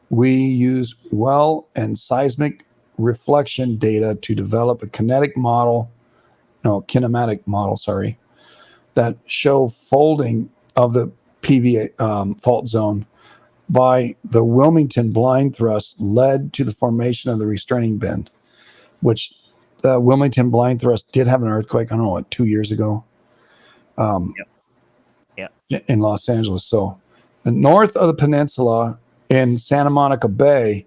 we use well and seismic reflection data to develop a kinematic model, that show folding of the PV fault zone by the Wilmington blind thrust led to the formation of the restraining bend, which the Wilmington blind thrust did have an earthquake, I don't know, 2 years ago in Los Angeles. So north of the peninsula in Santa Monica Bay,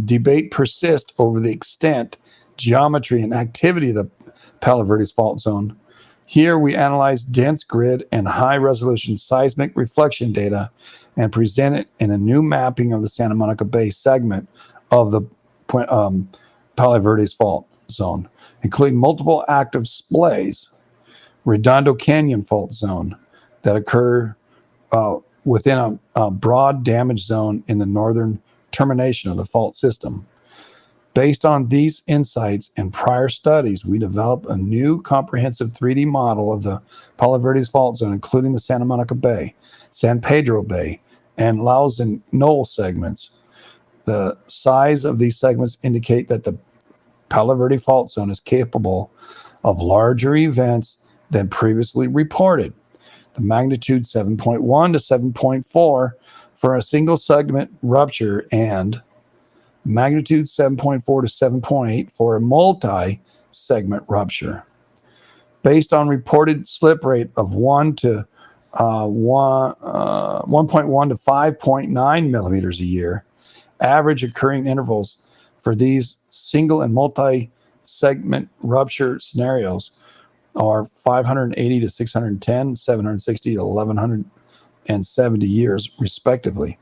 debate persists over the extent, geometry, and activity of the Palo Verdes fault zone. Here we analyze dense grid and high-resolution seismic reflection data and present it in a new mapping of the Santa Monica Bay segment of the Palo Verdes fault zone, including multiple active splays, Redondo Canyon fault zone that occur within a broad damage zone in the northern termination of the fault system. Based on these insights and prior studies, we developed a new comprehensive 3D model of the Palo Verdes fault zone, including the Santa Monica Bay, San Pedro Bay, and Lauzon Knoll segments. The size of these segments indicate that the Palo Verde fault zone is capable of larger events than previously reported. The magnitude 7.1 to 7.4 for a single segment rupture and magnitude 7.4 to 7.8 for a multi-segment rupture. Based on reported slip rate of 1.1 to 5.9 millimeters a year, average occurring intervals for these single and multi-segment rupture scenarios are 580 to 610, 760 to 1170 years, respectively.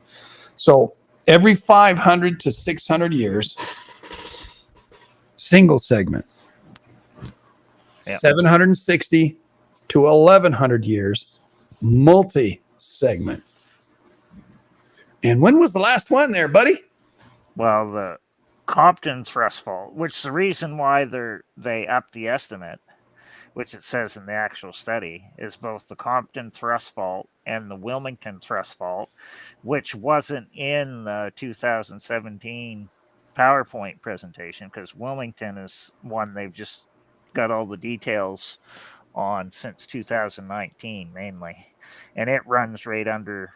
So every 500 to 600 years, single segment. 760 to 1100 years, multi-segment. And when was the last one there, buddy? Well, the Compton thrust fault, which the reason why they upped the estimate, which it says in the actual study, is both the Compton thrust fault and the Wilmington thrust fault, which wasn't in the 2017 PowerPoint presentation, because Wilmington is one they've just got all the details on since 2019 mainly, and it runs right under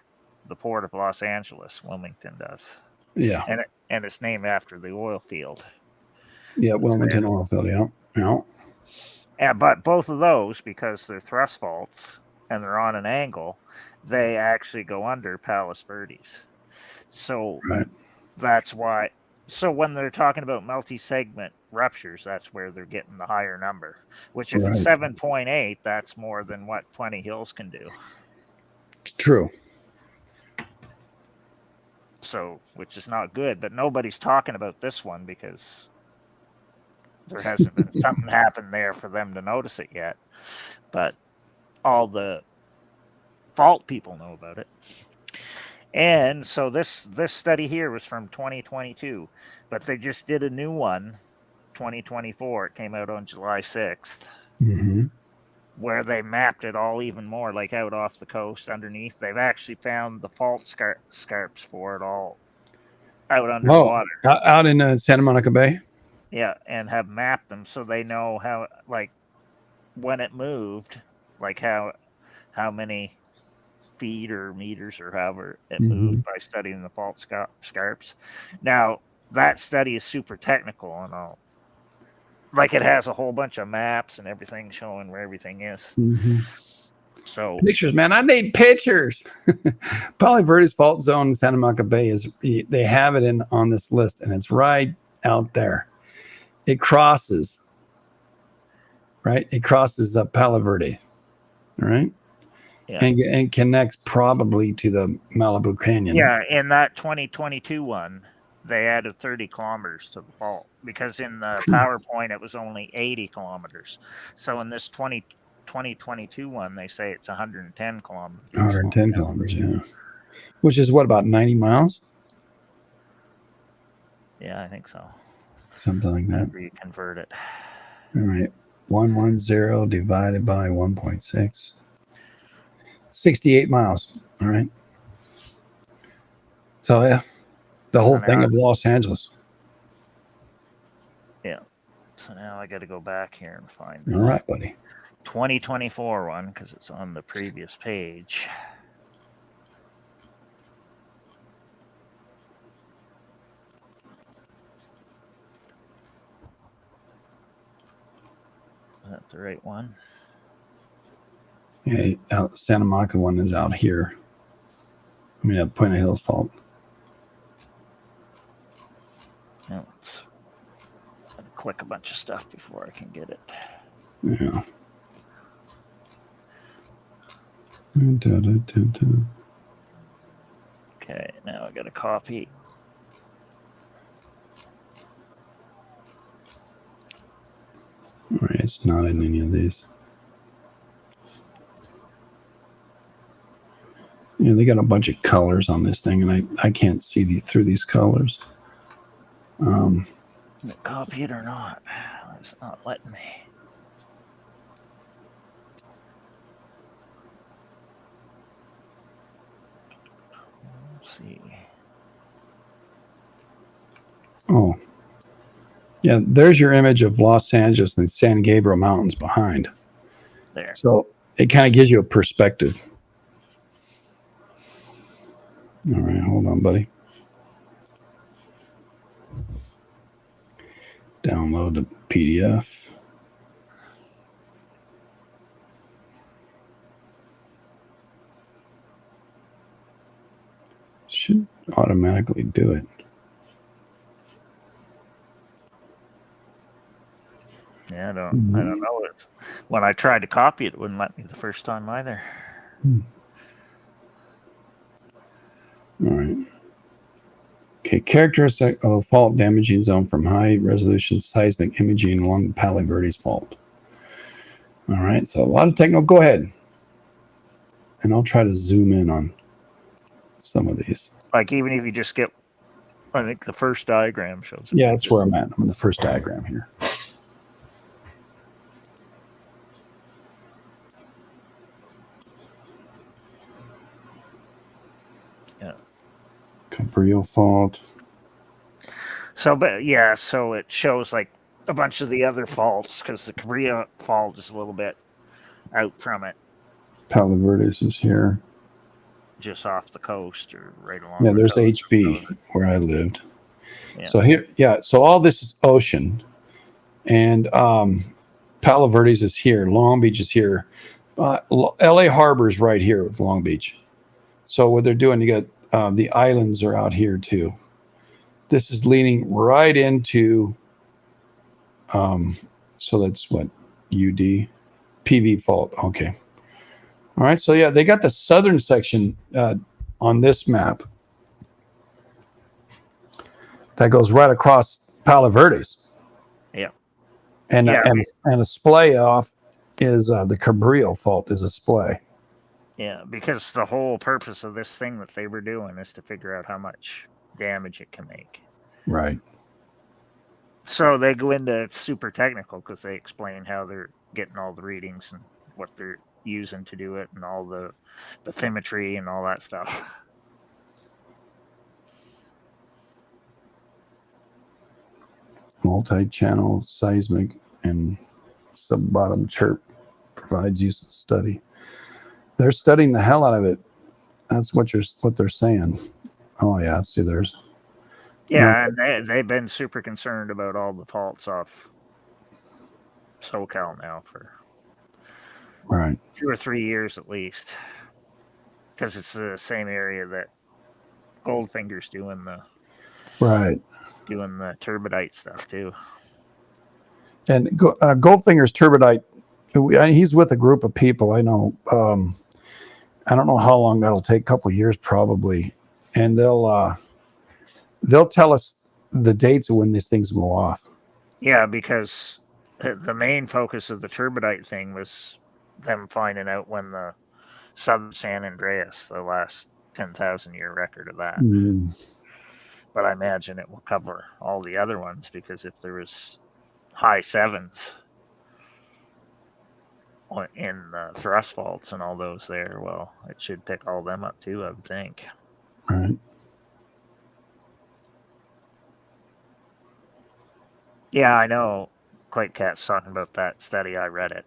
the port of Los Angeles. Wilmington does. Yeah. And it's named after the oil field. Yeah, Wilmington oil field. Yeah. Yeah. And, but both of those, because they're thrust faults and they're on an angle, they actually go under Palos Verdes. So Right. that's why. So when they're talking about multi-segment ruptures, that's where they're getting the higher number. Which if it's 7.8, that's more than what 20 Hills can do. True. So, which is not good, but nobody's talking about this one because there hasn't been something happened there for them to notice it yet. But all the fault people know about it. And so this study here was from 2022, but they just did a new one, 2024. It came out on July 6th, where they mapped it all even more, like out off the coast underneath. They've actually found the fault scarps for it all out underwater. Out in Santa Monica Bay? Yeah, and have mapped them so they know how, like, when it moved, like how many feet or meters or however it moved by studying the fault scarps. Now, that study is super technical and all. Like, it has a whole bunch of maps and everything showing where everything is. So pictures, man. I made pictures. Palo Verde's fault zone in Santa Monica Bay they have it on this list, and it's right out there. It crosses, right? It crosses Palo Verde, all right? Yeah. And connects probably to the Malibu Canyon. Yeah, in that 2022 one, they added 30 kilometers to the fault because in the PowerPoint it was only 80 kilometers. So in this 2022 one, they say it's 110 kilometers. 110 kilometers, yeah. Which is what, about 90 miles? Yeah, I think so. Something like that. Whenever you convert it. All right. 110 divided by 1.6. 68 miles. All right. So, yeah, the whole thing of Los Angeles. Yeah. So now I got to go back here and find all right, buddy. 2024 one because it's on the previous page. Is that the right one? Yeah, Santa Monica one is out here. I mean, Point of Hills fault. No, I'll click a bunch of stuff before I can get it. Yeah. Okay, now I got to copy. All right, it's not in any of these. Yeah, they got a bunch of colors on this thing, and I can't see through these colors. Copy it or not? It's not letting me. Let's see. Oh, yeah. There's your image of Los Angeles and San Gabriel Mountains behind. There. So it kind of gives you a perspective. All right, hold on, buddy. Download the PDF. Should automatically do it. Yeah, I don't know. When I tried to copy it, it wouldn't let me the first time either. All right. Okay, characteristic of fault damaging zone from high resolution seismic imaging along the Palo Verde's fault. All right, so a lot of techno. Go ahead. And I'll try to zoom in on some of these. Like even if you just get, I think the first diagram shows it. Yeah, that's where I'm at. I'm in the first diagram here. Yeah. Cabrillo fault. So, but yeah, so it shows like a bunch of the other faults because the Cabrillo fault is a little bit out from it, Palo Verdes is here. just off the coast or right along. Yeah, the there's coast. HB where I lived. Yeah. So here, yeah, so all this is ocean. And Palo Verdes is here. Long Beach is here. LA Harbor is right here with Long Beach. So what they're doing, you got the islands are out here too. This is leaning right into, so that's what, UD, PV fault. Okay. All right. So yeah, they got the southern section on this map that goes right across Palo Verdes. Yeah. And Yeah. and a splay off is the Cabrillo fault is a splay. Yeah, because the whole purpose of this thing that they were doing is to figure out how much damage it can make. Right. So they go into super technical because they explain how they're getting all the readings and what they're using to do it and all the bathymetry and all that stuff. Multi-channel seismic and sub-bottom chirp provides use of study. They're studying the hell out of it. That's what they're saying. Oh yeah, see there's. Yeah, and they've been super concerned about all the faults off SoCal now for right 2 or 3 years at least, because it's the same area that Goldfinger's doing the turbidite stuff too. And Goldfinger's turbidite, he's with a group of people I know. I don't know how long that'll take, a couple of years probably, and they'll tell us the dates of when these things go off. Yeah, because the main focus of the turbidite thing was them finding out when the Southern San Andreas, the last 10,000 year record of that. But I imagine it will cover all the other ones, because if there was high sevens in thrust faults and all those there, well, it should pick all them up too, I would think. Right. Yeah, I know Quake Cat's talking about that study. I read it.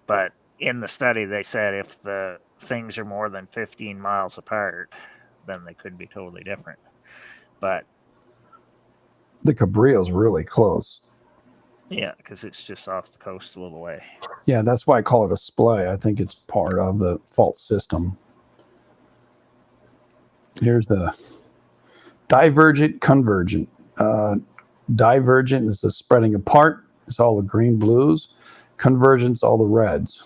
But in the study, they said if the things are more than 15 miles apart, then they could be totally different. But the Cabrillo's really close. Yeah, because it's just off the coast a little way. Yeah, that's why I call it a splay. I think it's part of the fault system. Here's the divergent, convergent. Divergent is the spreading apart. It's all the green blues. Convergence, all the reds.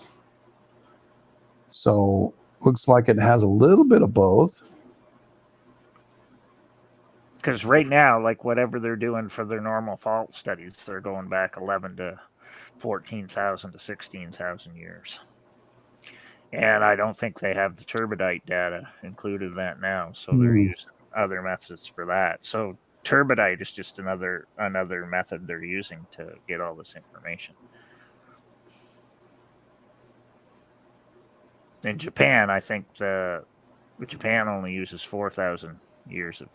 So looks like it has a little bit of both. Because right now, like whatever they're doing for their normal fault studies, they're going back 11 to 14,000 to 16,000 years. And I don't think they have the turbidite data included in that now, so they're using other methods for that. So turbidite is just another method they're using to get all this information. In Japan, I think Japan only uses 4,000 years of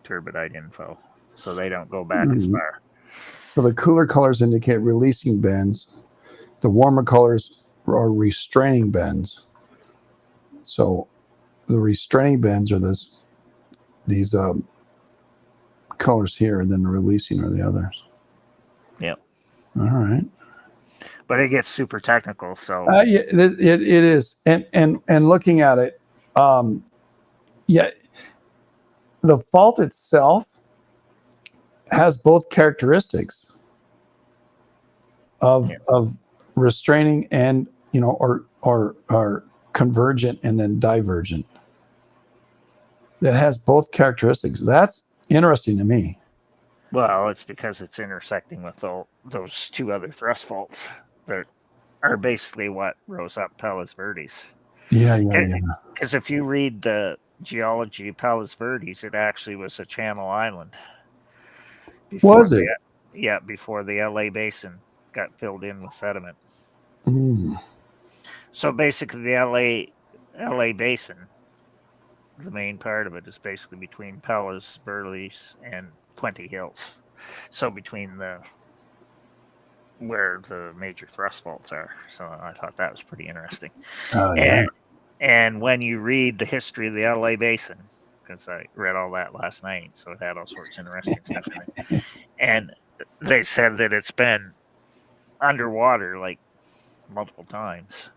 turbidite info, so they don't go back as far. So the cooler colors indicate releasing bends. The warmer colors are restraining bends. So the restraining bends are these colors here, and then the releasing are the others. Yep. All right. But it gets super technical, so yeah, it is, and looking at it, yeah, the fault itself has both characteristics of restraining and or convergent and then divergent. It has both characteristics. That's interesting to me. Well, it's because it's intersecting with those two other thrust faults that are basically what rose up Palos Verdes. Yeah. Because if you read the geology of Palos Verdes, it actually was a channel island. Was it? Before the LA basin got filled in with sediment. Mm. So basically, the LA basin, the main part of it is basically between Palos Verdes and Puente Hills. So between where the major thrust faults are. So I thought that was pretty interesting. Yeah. And when you read the history of the LA basin, because I read all that last night, so it had all sorts of interesting stuff in it. And they said that it's been underwater like multiple times.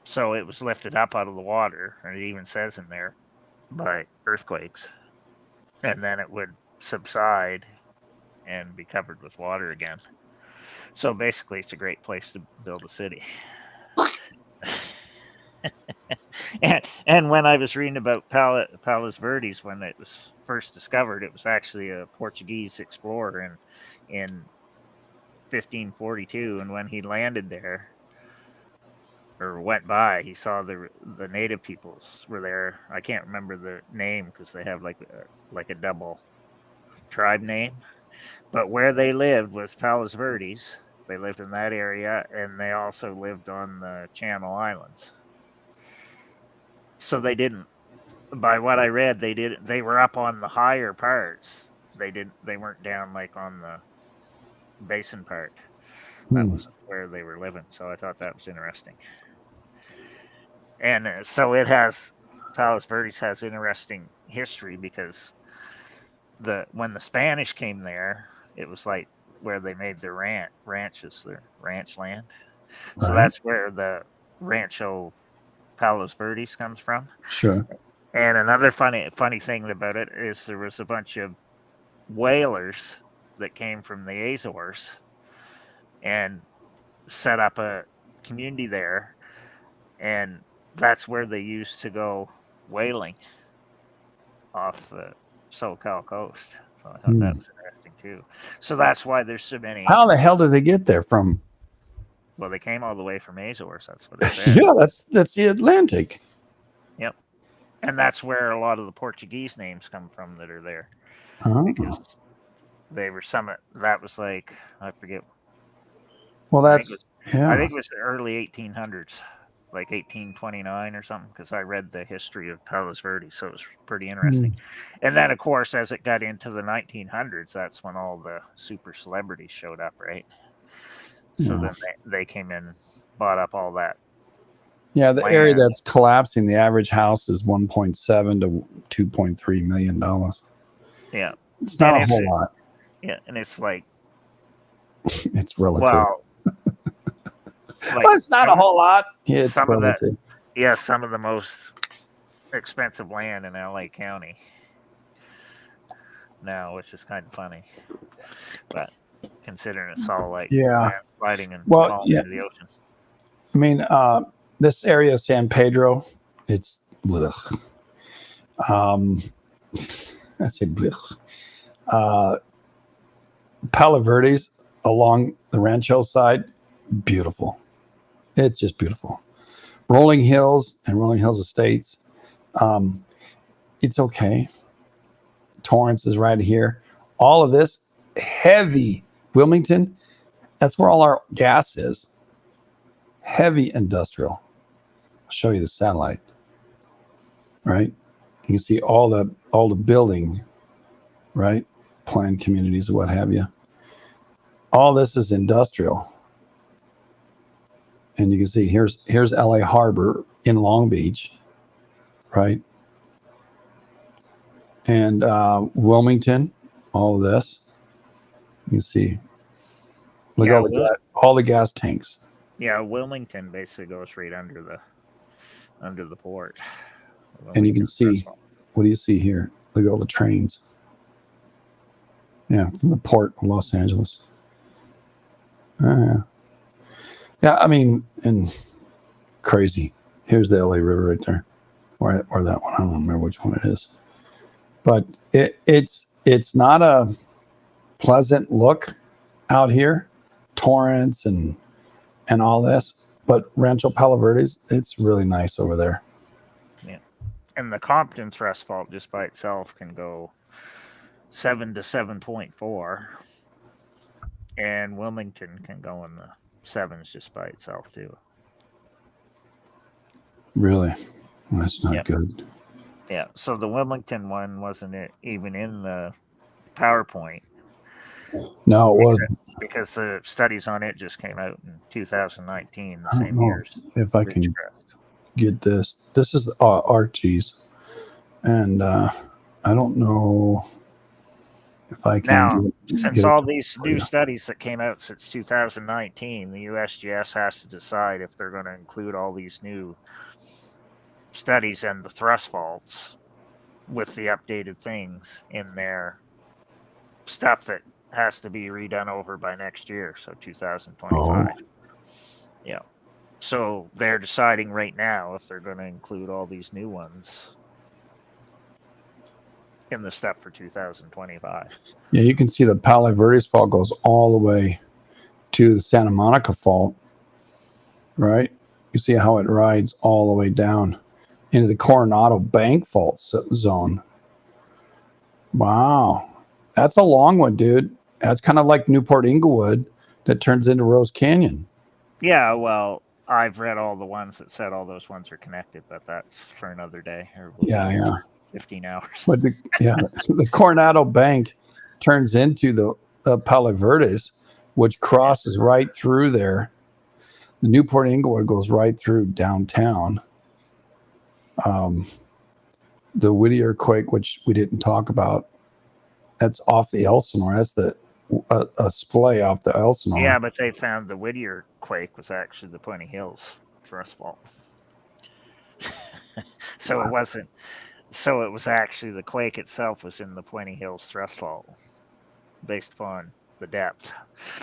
So it was lifted up out of the water, and it even says in there, by earthquakes. And then it would subside and be covered with water again. So basically, it's a great place to build a city. and when I was reading about Palos Verdes, when it was first discovered, it was actually a Portuguese explorer in 1542. And when he landed there, or went by, he saw the native peoples were there. I can't remember the name because they have like a double tribe name. But where they lived was Palos Verdes. They lived in that area, and they also lived on the Channel Islands. So they didn't, by what I read, they were up on the higher parts. They weren't down like on the basin part. That was where they were living. So I thought that was interesting. And so Palos Verdes has interesting history because when the Spanish came there, it was like where they made their ranches, their ranch land. So that's where the Rancho Palos Verdes comes from. Sure. And another funny thing about it is there was a bunch of whalers that came from the Azores and set up a community there, and that's where they used to go whaling off the SoCal coast. So I thought that was interesting too. So that's why there's so many. How the hell did they get there from? Well, they came all the way from Azores. That's what it said. Yeah, that's the Atlantic. Yep. And that's where a lot of the Portuguese names come from that are there. Oh. Because they were that was like, I forget. Well, I think it was the early 1800s, like 1829 or something, because I read the history of Palos Verdes, so it was pretty interesting. And then, of course, as it got into the 1900s, that's when all the super celebrities showed up, right? So then they came in, bought up all that. Yeah, the area that's collapsing, the average house is $1.7 to $2.3 million. Yeah. It's not a whole lot. Yeah, and it's like... It's relative. Well, it's not a whole lot. Yeah, it's relative. Some of the most expensive land in LA County now, which is kind of funny. But considering it's all like sliding and falling into the ocean. I mean, this area of San Pedro, it's I say Palo Verdes along the Rancho side, beautiful. It's just beautiful. Rolling Hills and Rolling Hills Estates, it's okay. Torrance is right here. All of this heavy Wilmington, that's where all our gas is. Heavy industrial. I'll show you the satellite. Right? You can see all the building, right? Planned communities, what have you. All this is industrial. And you can see here's LA Harbor in Long Beach, right? And Wilmington, all of this. You can see. Look at all the gas tanks. Yeah, Wilmington basically goes right under the port. And you can see, what do you see here? Look at all the trains. Yeah, from the port of Los Angeles. Yeah, I mean, and crazy. Here's the LA River right there, or that one. I don't remember which one it is, but it's not a pleasant look out here, Torrance and all this. But Rancho Palo Verdes, it's really nice over there. Yeah. And the Compton thrust fault just by itself can go 7 to 7.4. And Wilmington can go in the 7s just by itself, too. Really? That's not Yep. good. Yeah. So the Wilmington one wasn't even in the PowerPoint. No, it was. Because the studies on it just came out in 2019, the I don't same know year as if I can Ridgecrest. get this. This is Archie's, and I don't know if I can Now, since get it all these for new you. studies that came out since 2019, the USGS has to decide if they're going to include all these new studies and the thrust faults with the updated things in their stuff that has to be redone over by next year, so 2025. Oh, Yeah. So they're deciding right now if they're going to include all these new ones in the stuff for 2025. yeah, you can see the Palo Verdes fault goes all the way to the Santa Monica fault, right? You see how it rides all the way down into the Coronado Bank fault zone. Wow. That's a long one, dude. That's kind of like Newport Inglewood that turns into Rose Canyon. Yeah, well, I've read all the ones that said all those ones are connected, but that's for another day. Or we'll Yeah, be here yeah. for 15 hours. But the Coronado Bank turns into the Palo Verdes, which crosses right through there. The Newport Inglewood goes right through downtown. The Whittier quake, which we didn't talk about, that's off the Elsinore. That's a splay off the Elsinore. Yeah, but they found the Whittier quake was actually the Pointing Hills thrust fault. So it wasn't. So it was actually the quake itself was in the Pointing Hills thrust fault, based upon the depth.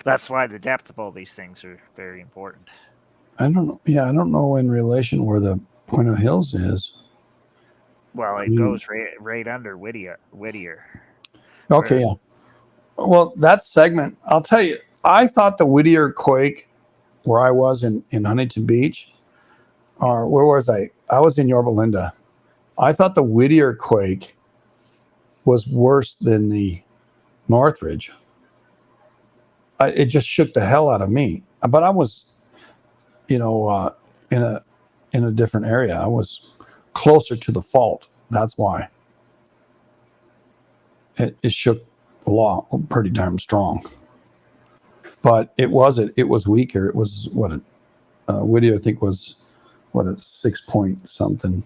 That's why the depth of all these things are very important. I don't know. Yeah, I don't know in relation where the Point of Hills is. Well, it goes right under Whittier. Okay, yeah. Well, that segment, I'll tell you, I thought the Whittier quake, where I was in Huntington Beach, or where was I? I was in Yorba Linda. I thought the Whittier quake was worse than the Northridge. It just shook the hell out of me. But I was, in a different area. I was closer to the fault. That's why it shook a lot, pretty darn strong. But it was weaker. It was Whittier, I think, was a 6 point something.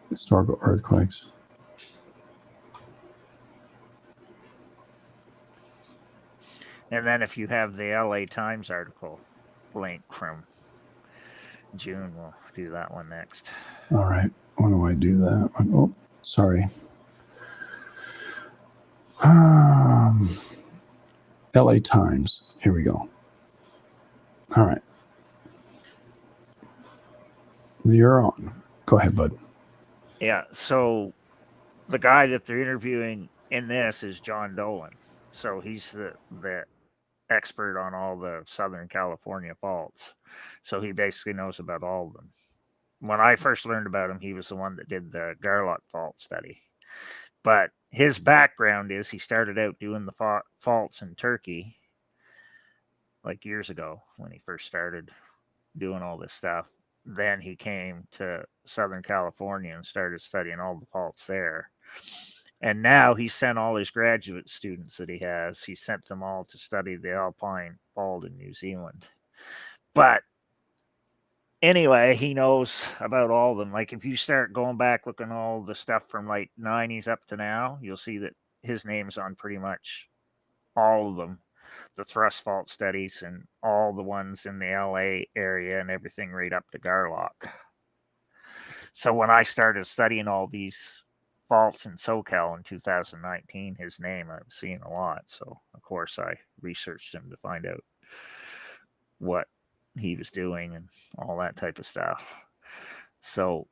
Historical earthquakes. And then if you have the LA Times article link from June, we'll do that one next. All right. Why do I do that? Oh, sorry. LA Times. Here we go. All right. You're on. Go ahead, bud. Yeah. So the guy that they're interviewing in this is John Dolan. So he's the expert on all the Southern California faults. So he basically knows about all of them. When I first learned about him, he was the one that did the Garlock fault study. But his background is he started out doing the faults in Turkey, like years ago when he first started doing all this stuff. Then he came to Southern California and started studying all the faults there. And now he sent all his graduate students that he sent them all to study the Alpine Fault in New Zealand. But anyway, he knows about all of them. Like if you start going back looking at all the stuff from like 90s up to now, you'll see that his name's on pretty much all of them. The thrust fault studies and all the ones in the LA area and everything right up to Garlock. So when I started studying all these faults in SoCal in 2019, his name I was seeing a lot. So of course I researched him to find out what he was doing and all that type of stuff. So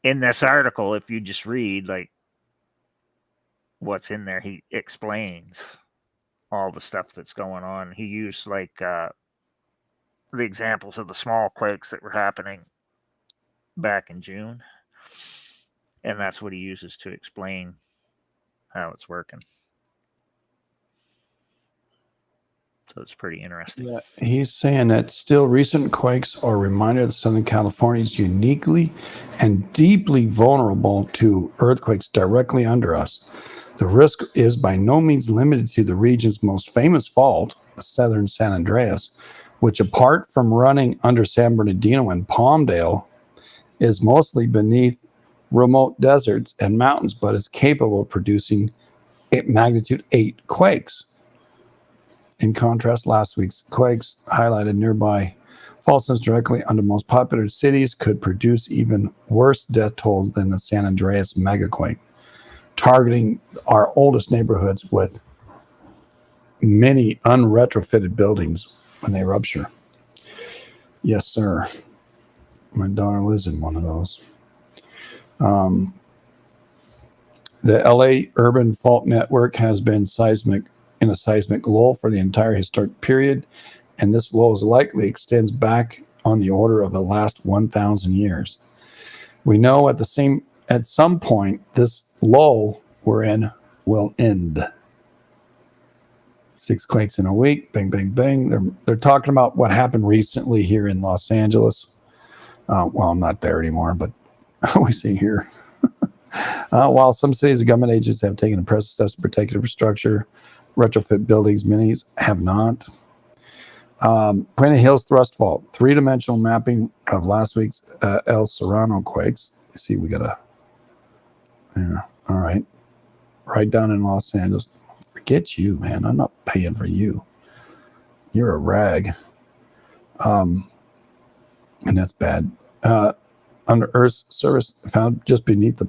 in this article, if you just read like what's in there, he explains all the stuff that's going on. He used like the the examples of the small quakes that were happening back in June. And that's what he uses to explain how it's working. So it's pretty interesting. Yeah, he's saying that still recent quakes are a reminder that Southern California is uniquely and deeply vulnerable to earthquakes directly under us. The risk is by no means limited to the region's most famous fault, the southern San Andreas, which apart from running under San Bernardino and Palmdale, is mostly beneath remote deserts and mountains, but is capable of producing magnitude 8 quakes. In contrast, last week's quakes highlighted nearby fault zones directly under most popular cities could produce even worse death tolls than the San Andreas megaquake, targeting our oldest neighborhoods with many unretrofitted buildings when they rupture. Yes, sir. My daughter lives in one of those. The LA Urban Fault Network has been in a seismic lull for the entire historic period, and this lull likely extends back on the order of the last 1,000 years. We know at some point this lull we're in will end. 6 quakes in a week, bang, bang, bang. They're talking about what happened recently here in Los Angeles. Well, I'm not there anymore, but we see here. While some cities and government agencies have taken impressive steps to protect infrastructure, retrofit buildings, many have not. Puente Hills thrust fault, 3-dimensional mapping of last week's El Serrano quakes. You see, we got all right. Right down in Los Angeles. Forget you, man. I'm not paying for you. You're a rag. And that's bad. Under Earth's surface, found just beneath the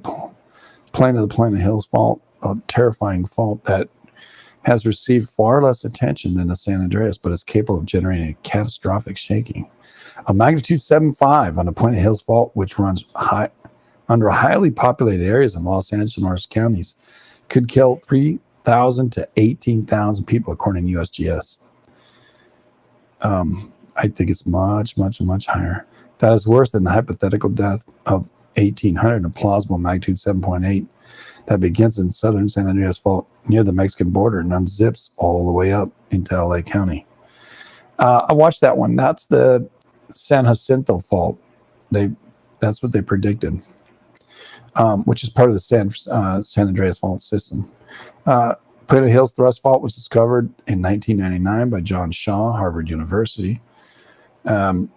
plane of the Puente Hills fault, a terrifying fault that has received far less attention than the San Andreas, but is capable of generating a catastrophic shaking. A magnitude 7.5 on the Puente Hills fault, which runs under highly populated areas in Los Angeles and Orange counties, could kill 3,000 to 18,000 people, according to USGS. I think it's much, much, much higher. That is worse than the hypothetical death of 1,800, a plausible magnitude 7.8 that begins in southern San Andreas Fault near the Mexican border and unzips all the way up into LA County. I watched that one. That's the San Jacinto Fault. That's what they predicted, which is part of the San Andreas Fault system. Puente Hills Thrust Fault was discovered in 1999 by John Shaw, Harvard University, and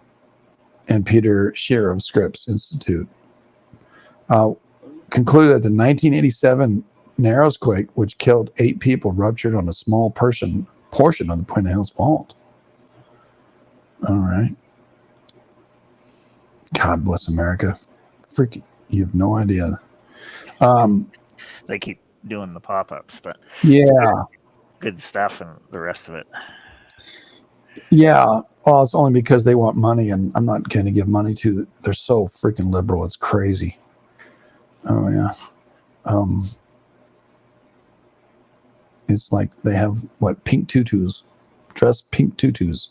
Peter Scheer of Scripps Institute. Concluded that the 1987 Narrows quake, which killed 8 people, ruptured on a small portion of the Puente Hills Fault. All right. God bless America. Freaking, you have no idea. They keep doing the pop-ups, but yeah, good stuff and the rest of it. Yeah. Well, it's only because they want money, and I'm not going to give money to. They're so freaking liberal. It's crazy. Oh yeah. It's like they have pink tutus, dress pink tutus,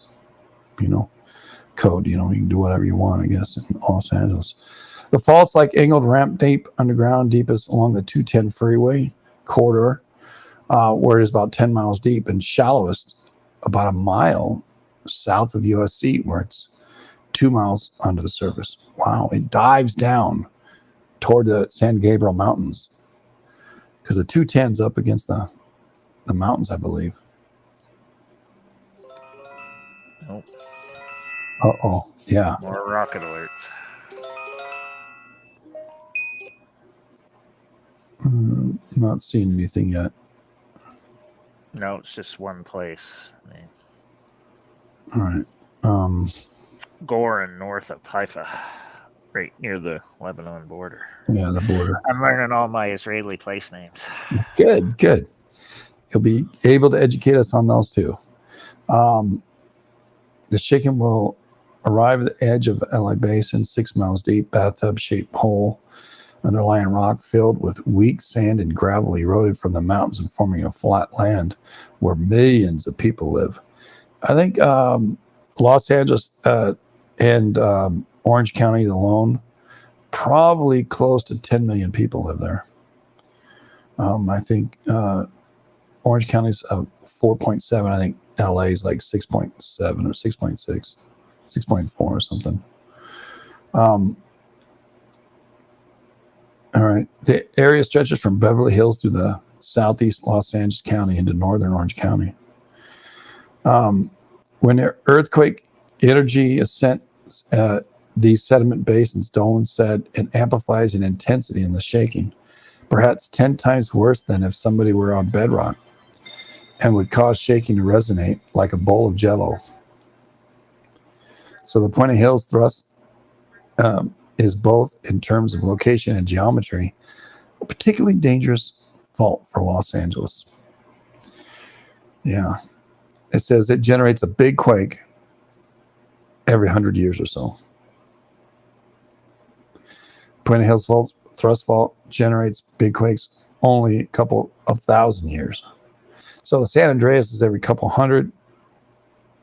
code. You can do whatever you want, I guess, in Los Angeles. The fault's like angled ramp deep underground, deepest along the 210 freeway corridor, where it is about 10 miles deep, and shallowest about a mile south of USC, where it's 2 miles under the surface. Wow. It dives down toward the San Gabriel Mountains because the 210's up against the mountains, I believe. Nope. Uh-oh. Yeah. More rocket alerts. Not seeing anything yet. No, it's just one place. All right. Gorin, north of Haifa, right near the Lebanon border. Yeah, the border. I'm learning all my Israeli place names. It's good. Good. You'll be able to educate us on those too. The chicken will arrive at the edge of LA Basin, 6 miles deep, bathtub-shaped hole, underlying rock filled with weak sand and gravel eroded from the mountains and forming a flat land where millions of people live. I think Los Angeles and Orange County alone, probably close to 10 million people live there. I think Orange County's 4.7. I think LA is like 6.7 or 6.6, 6.4 or something. All right. The area stretches from Beverly Hills through the southeast Los Angeles County into northern Orange County. When the earthquake energy ascent these sediment basins, Dolan said, it amplifies in intensity in the shaking, perhaps 10 times worse than if somebody were on bedrock, and would cause shaking to resonate like a bowl of jello. So the Point of Hills thrust is both in terms of location and geometry, a particularly dangerous fault for Los Angeles. Yeah. It says it generates a big quake every 100 years or so. Point of Hills fault, thrust fault generates big quakes only a couple of thousand years. So the San Andreas is every couple hundred.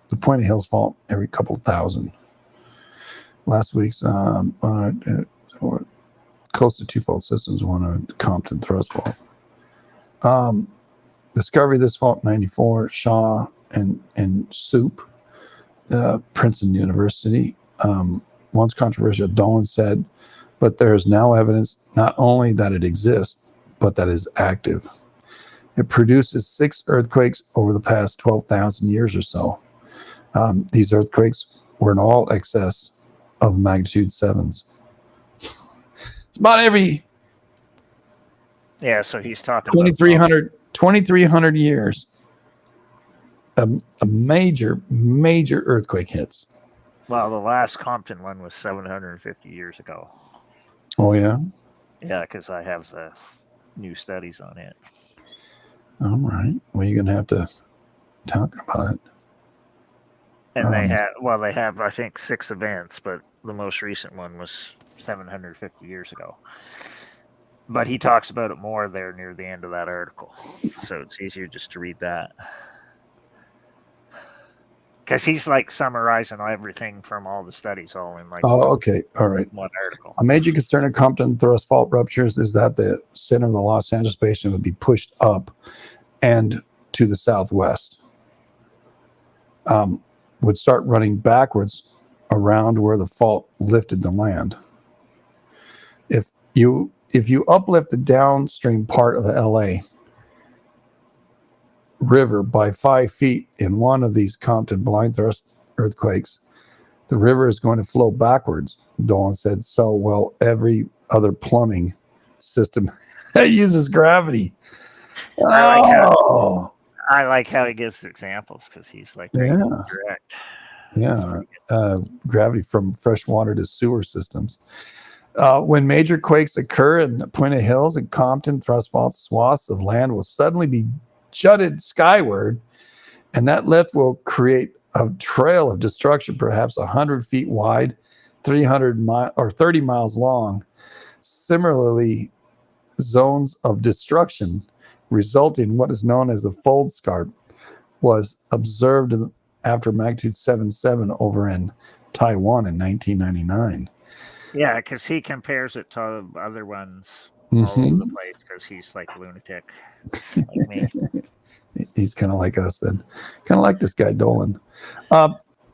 The Point of Hills fault every couple thousand. Last week's close to two fault systems, one on Compton thrust fault. Discovery of this fault in 94, Shaw and Soup, Princeton University. Once controversial, Dolan said, but there is now evidence not only that it exists, but that it is active. It produces 6 earthquakes over the past 12,000 years or so. These earthquakes were in all excess of magnitude 7s. It's about every So he's talking 2,300 years. A major earthquake hits. Well, the last Compton one was 750 years ago. Oh, yeah? Yeah, because I have the new studies on it. All right. Well, you're going to have to talk about it. And they have, I think, 6 events, but the most recent one was 750 years ago. But he talks about it more there near the end of that article. So it's easier just to read that. Because he's like summarizing everything from all the studies all in like okay. All right. one article. A major concern of Compton thrust fault ruptures is that the center of the Los Angeles basin would be pushed up and to the southwest. Would start running backwards around where the fault lifted the land. If you uplift the downstream part of the LA River by 5 feet in one of these Compton blind thrust earthquakes, the river is going to flow backwards, Dolan said. So, well, every other plumbing system that uses gravity. I like how he gives examples because he's like direct. Yeah, gravity from fresh water to sewer systems. When major quakes occur in Point of Hills and Compton, thrust fault swaths of land will suddenly be jutted skyward, and that lift will create a trail of destruction, perhaps 100 feet wide, 30 miles long. Similarly, zones of destruction resulting in what is known as the fold scarp was observed after magnitude 7.7 over in Taiwan in 1999. Yeah, because he compares it to other ones all over the place because he's like a lunatic like me. He's kind of like us then. Kind of like this guy, Dolan.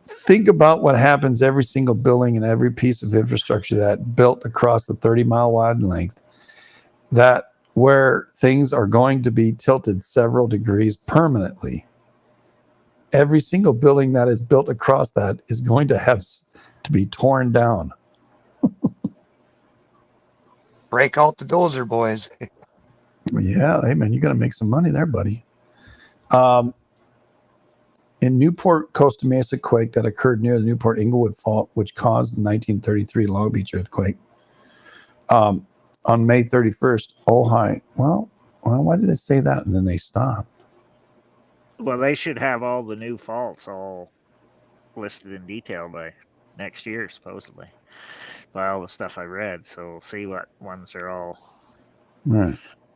Think about what happens every single building and every piece of infrastructure that built across the 30-mile wide length, that where things are going to be tilted several degrees permanently. Every single building that is built across that is going to have to be torn down. Break out the dozer, boys. Yeah, hey man, you got to make some money there, buddy. In Newport, Costa Mesa quake that occurred near the Newport Inglewood Fault, which caused the 1933 Long Beach earthquake. On May 31st, Ojai. Well, why did they say that and then they stopped? Well, they should have all the new faults all listed in detail by next year, supposedly, by all the stuff I read. So we'll see what ones are all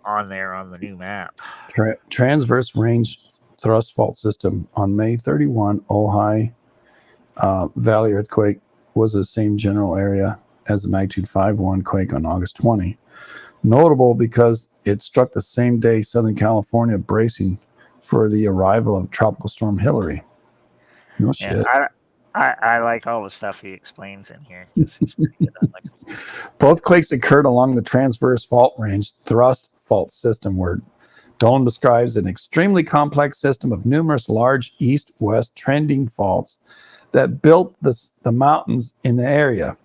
on there on the new map. Transverse range thrust fault system on May 31, Ojai Valley earthquake was the same general area as the magnitude 5.1 quake on August 20. Notable because it struck the same day Southern California, bracing for the arrival of Tropical Storm Hillary. No shit. I like all the stuff he explains in here. He's pretty good on it. Both quakes occurred along the transverse fault range thrust fault system, where Dolan describes an extremely complex system of numerous large east-west trending faults that built the mountains in the area.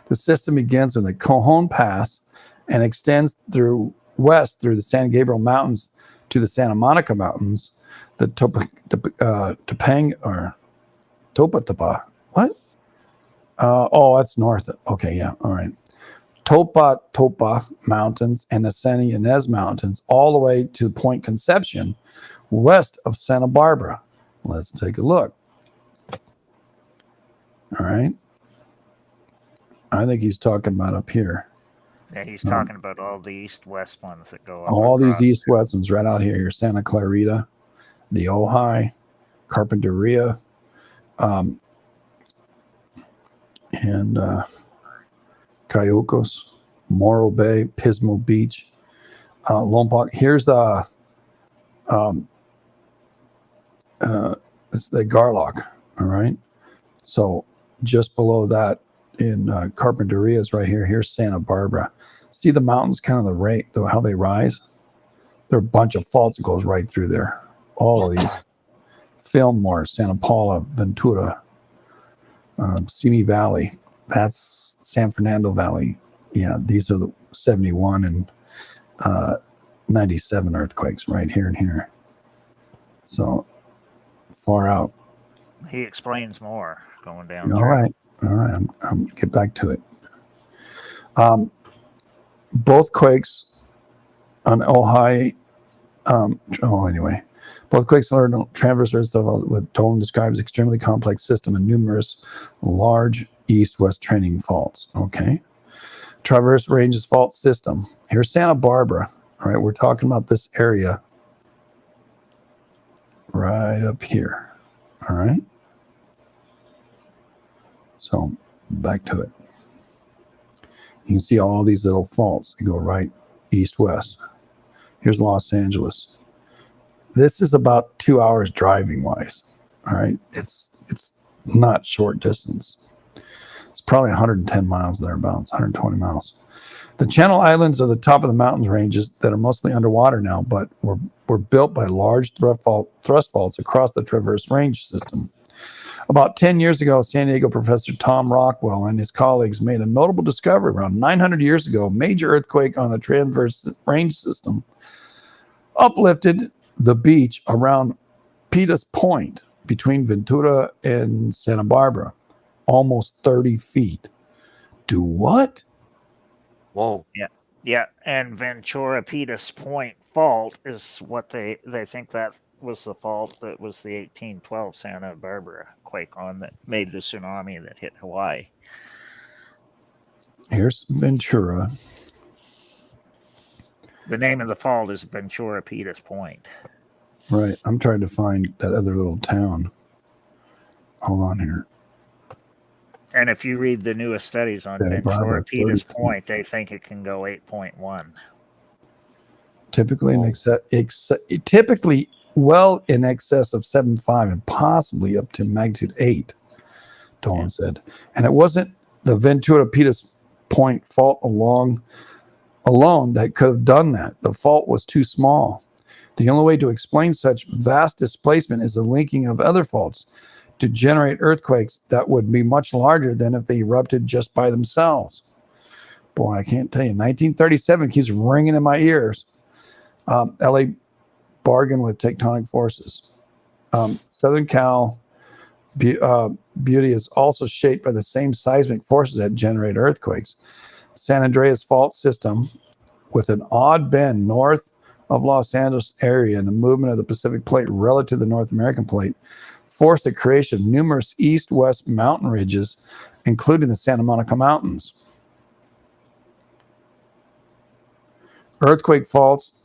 The system begins with the Cajon Pass and extends west through the San Gabriel Mountains to the Santa Monica Mountains, the Topatapa. What? That's north. Okay, yeah, all right. Topa Mountains and the San Ynez Mountains, all the way to Point Conception, west of Santa Barbara. Let's take a look. All right. I think he's talking about up here. Yeah, he's talking about all the east-west ones that go up. All these east-west ones right out here. Your Santa Clarita, the Ojai, Carpinteria, and Cayucos, Morro Bay, Pismo Beach, Lompoc. Here's it's the Garlock. All right. So just below that in Carpinteria is right here. Here's Santa Barbara. See the mountains, kind of the rate, how they rise? There are a bunch of faults that goes right through there. All of these. Fillmore, Santa Paula, Ventura, Simi Valley. That's San Fernando Valley. Yeah, these are the 71 and 97 earthquakes right here and here. So far out. He explains more going down. All right. I'm get back to it. Both quakes on Ojai. Anyway. Both quakes are transverse what Dolan describes extremely complex system and numerous large east-west trending faults. Okay. Traverse ranges fault system. Here's Santa Barbara. All right. We're talking about this area right up here. All right. So back to it. You can see all these little faults that go right east-west. Here's Los Angeles. This is about 2 hours driving wise. All right. It's not short distance. It's probably 110 miles thereabouts, 120 miles. The Channel Islands are the top of the mountains ranges that are mostly underwater now, but were built by large thrust faults across the Traverse Range system. About 10 years ago, San Diego professor Tom Rockwell and his colleagues made a notable discovery. Around 900 years ago, a major earthquake on the Traverse Range system uplifted the beach around Pitas Point between Ventura and Santa Barbara, almost 30 feet. Do what? Whoa. Yeah, and Ventura Pitas Point fault is what they think that was the fault that was the 1812 Santa Barbara quake on that made the tsunami that hit Hawaii. Here's Ventura. The name of the fault is Ventura Pitas Point. Right. I'm trying to find that other little town. Hold on here. And if you read the newest studies on Ventura Pitas Point, they think it can go 8.1. Typically well in excess of 7.5 and possibly up to magnitude 8, Dolan said. And it wasn't the Ventura Pitas Point fault alone that could have done that. The fault was too small. The only way to explain such vast displacement is the linking of other faults to generate earthquakes that would be much larger than if they erupted just by themselves. Boy, I can't tell you. 1937 keeps ringing in my ears. LA bargain with tectonic forces. Southern Cal beauty is also shaped by the same seismic forces that generate earthquakes. San Andreas fault system, with an odd bend north of Los Angeles area and the movement of the Pacific plate relative to the North American plate, forced the creation of numerous east-west mountain ridges, including the Santa Monica Mountains. Earthquake faults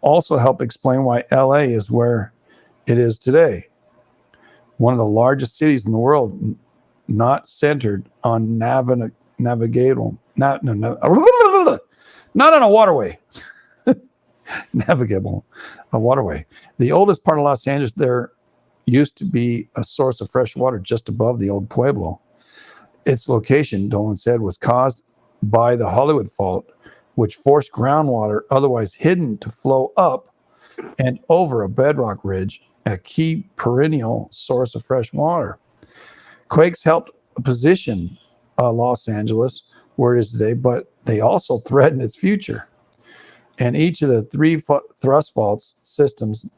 also help explain why LA is where it is today. one of the largest cities in the world, not centered on navigable, not on a waterway, navigable, a waterway. The oldest part of Los Angeles, there used to be a source of fresh water just above the old Pueblo. Its location, Dolan said, was caused by the Hollywood Fault, which forced groundwater otherwise hidden to flow up and over a bedrock ridge, a key perennial source of fresh water. Quakes helped position Los Angeles where it is today, but they also threaten its future. And each of the three thrust faults systems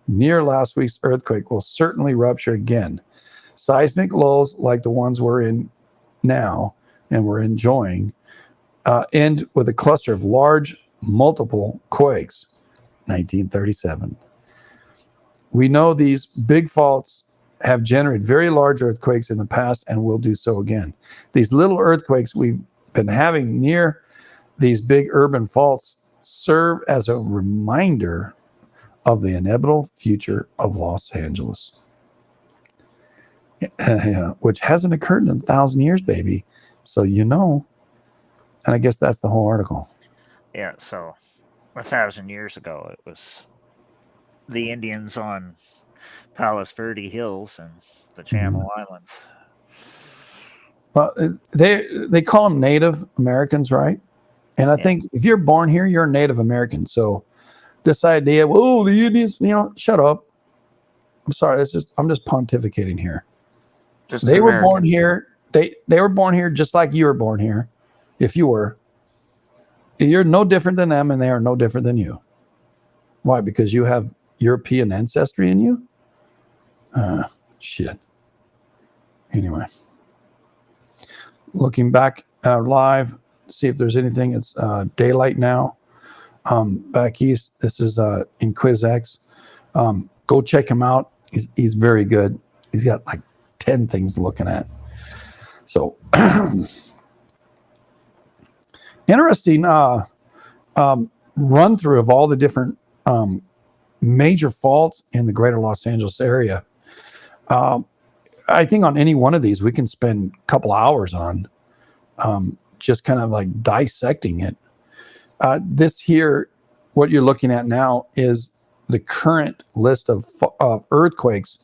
near last week's earthquake will certainly rupture again. Seismic lows like the ones we're in now and we're enjoying end with a cluster of large multiple quakes. 1937. We know these big faults have generated very large earthquakes in the past and will do so again. These little earthquakes we've been having near these big urban faults serve as a reminder of the inevitable future of Los Angeles, which hasn't occurred in 1,000 years, baby. So and I guess that's the whole article. Yeah, so 1,000 years ago, it was the Indians on Palos Verde Hills and the Channel Islands. Well, they call them Native Americans, right? And I think if you're born here, you're a Native American. So this idea, the Indians, shut up. I'm sorry. I'm just pontificating here. They were born here. They were born here just like you were born here. If you were, you're no different than them, and they are no different than you. Why? Because you have European ancestry in you? Shit. Anyway. Looking back live, see if there's anything. It's daylight now. Back east, this is in QuizX. Go check him out. He's very good. He's got like 10 things looking at. So interesting run through of all the different major faults in the greater Los Angeles area. I think on any one of these, we can spend a couple hours on just kind of like dissecting it. This here, what you're looking at now is the current list of earthquakes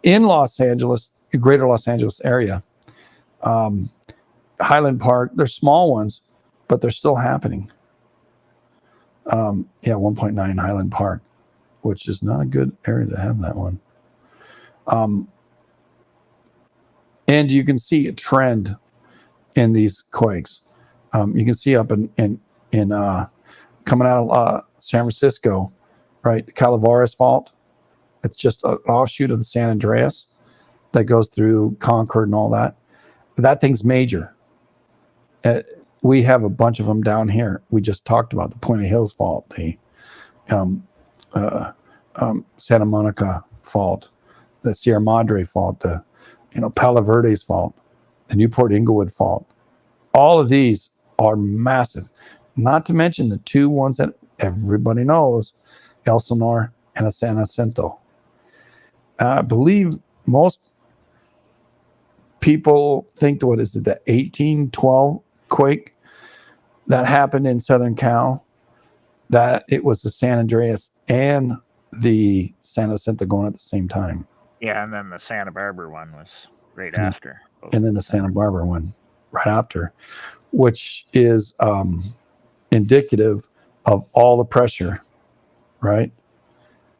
in Los Angeles, the greater Los Angeles area. Highland Park, they're small ones, but they're still happening. 1.9 Highland Park, which is not a good area to have that one. And you can see a trend in these quakes. You can see up in coming out of San Francisco, right? The Calaveras Fault. It's just an offshoot of the San Andreas that goes through Concord and all that. That thing's major. We have a bunch of them down here. We just talked about the Puente Hills Fault, the Santa Monica Fault, the Sierra Madre Fault, the Palo Verde's Fault, the Newport Inglewood Fault. All of these are massive. Not to mention the two ones that everybody knows, Elsinore and San Jacinto. I believe most people think the 1812 quake that happened in Southern Cal, that it was the San Andreas and the San Jacinto going at the same time. Yeah, and then the Santa Barbara one was right after. And then the Santa Barbara one right after, which is indicative of all the pressure, right?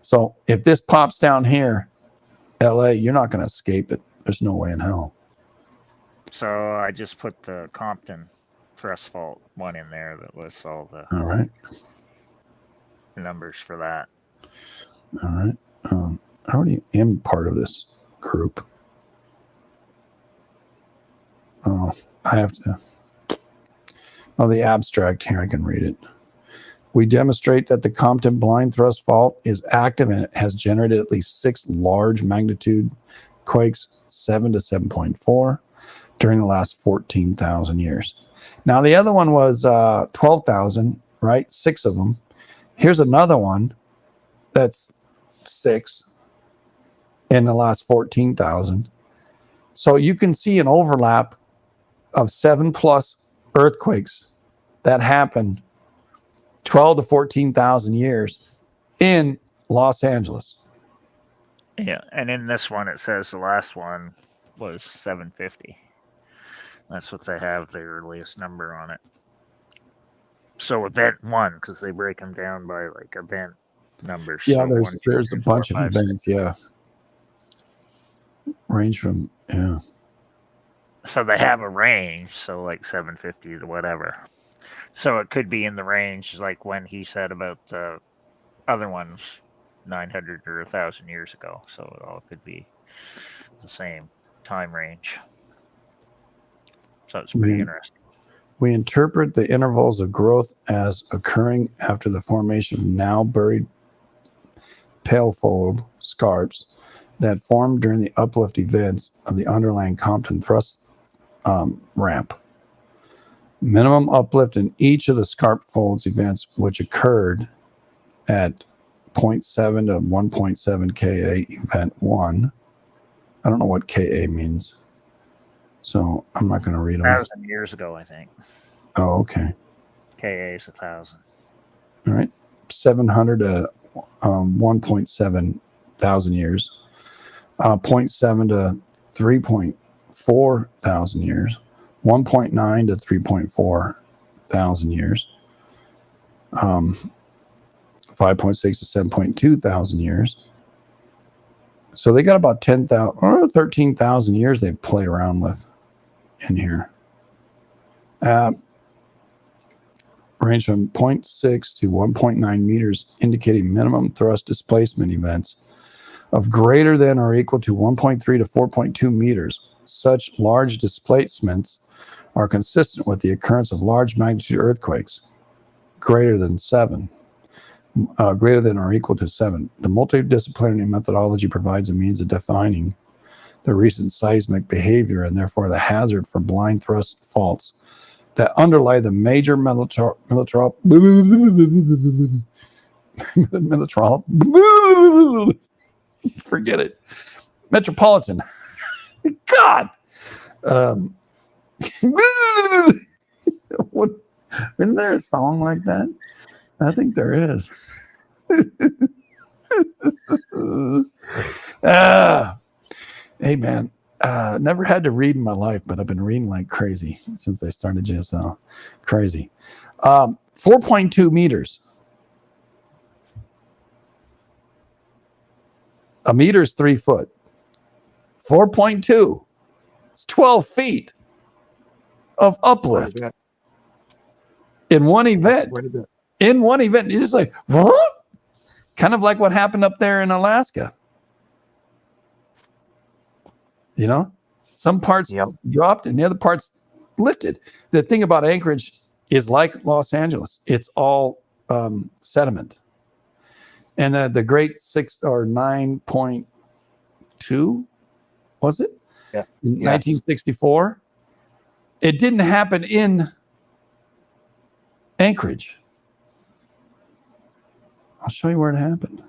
So if this pops down here, LA, you're not going to escape it. There's no way in hell. So I just put the Compton thrust fault one in there that lists all the numbers for that. All right. I already am part of this group. Oh, I have to. Oh, the abstract here, I can read it. We demonstrate that the Compton blind thrust fault is active and it has generated at least 6 large magnitude quakes, 7 to 7.4, during the last 14,000 years. Now, the other one was 12,000, right? 6 of them. Here's another one that's 6. in the last 14,000. So you can see an overlap of 7+ earthquakes that happened 12 to 14,000 years in Los Angeles. Yeah, and in this one it says the last one was 750. That's what they have the earliest number on it. So event 1, because they break them down by like event numbers. Yeah, so there's a bunch of events. Yeah, range from So they have a range, so like 750 to whatever. So it could be in the range, like when he said about the other ones, 900 or 1,000 years ago. So it all could be the same time range. So it's pretty interesting. We interpret the intervals of growth as occurring after the formation of now buried palefold scarps that formed during the uplift events of the underlying Compton thrust ramp. Minimum uplift in each of the scarp folds events, which occurred at 0.7 to 1.7 Ka event 1. I don't know what Ka means, so I'm not going to read them. 1,000 years ago, I think. Oh, okay. Ka is 1,000. All right. 700 to 1.7 thousand years. 0.7 to 3.4 thousand years. 1.9 to 3.4 thousand years. 5.6 to 7.2 thousand years. So they got about 10,000 or 13,000 years they've played around with in here. Range from 0.6 to 1.9 meters, indicating minimum thrust displacement events of greater than or equal to 1.3 to 4.2 meters. Such large displacements are consistent with the occurrence of large magnitude earthquakes greater than or equal to 7. The multidisciplinary methodology provides a means of defining the recent seismic behavior and therefore the hazard for blind thrust faults that underlie the major forget it. Metropolitan. God. What, isn't there a song like that? I think there is. Hey, man. Never had to read in my life, but I've been reading like crazy since I started JSL. Crazy. 4.2 meters. A meter is 3 foot. 4.2. It's 12 feet of uplift in one event. In one event, it's just like kind of like what happened up there in Alaska. You know, some parts dropped and the other parts lifted. The thing about Anchorage is like Los Angeles; it's all sediment. And the Great 6 or 9.2 was it? Yeah. In 1964. It didn't happen in Anchorage. I'll show you where it happened.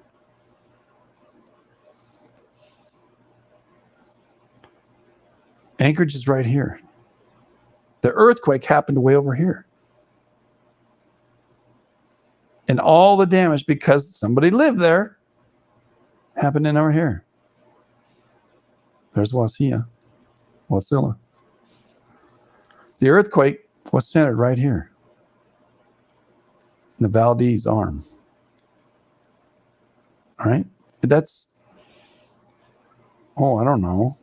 Anchorage is right here. The earthquake happened way over here. And all the damage, because somebody lived there, happened in over here. There's Wasilla. The earthquake was centered right here. The Valdez Arm. All right. That's, I don't know.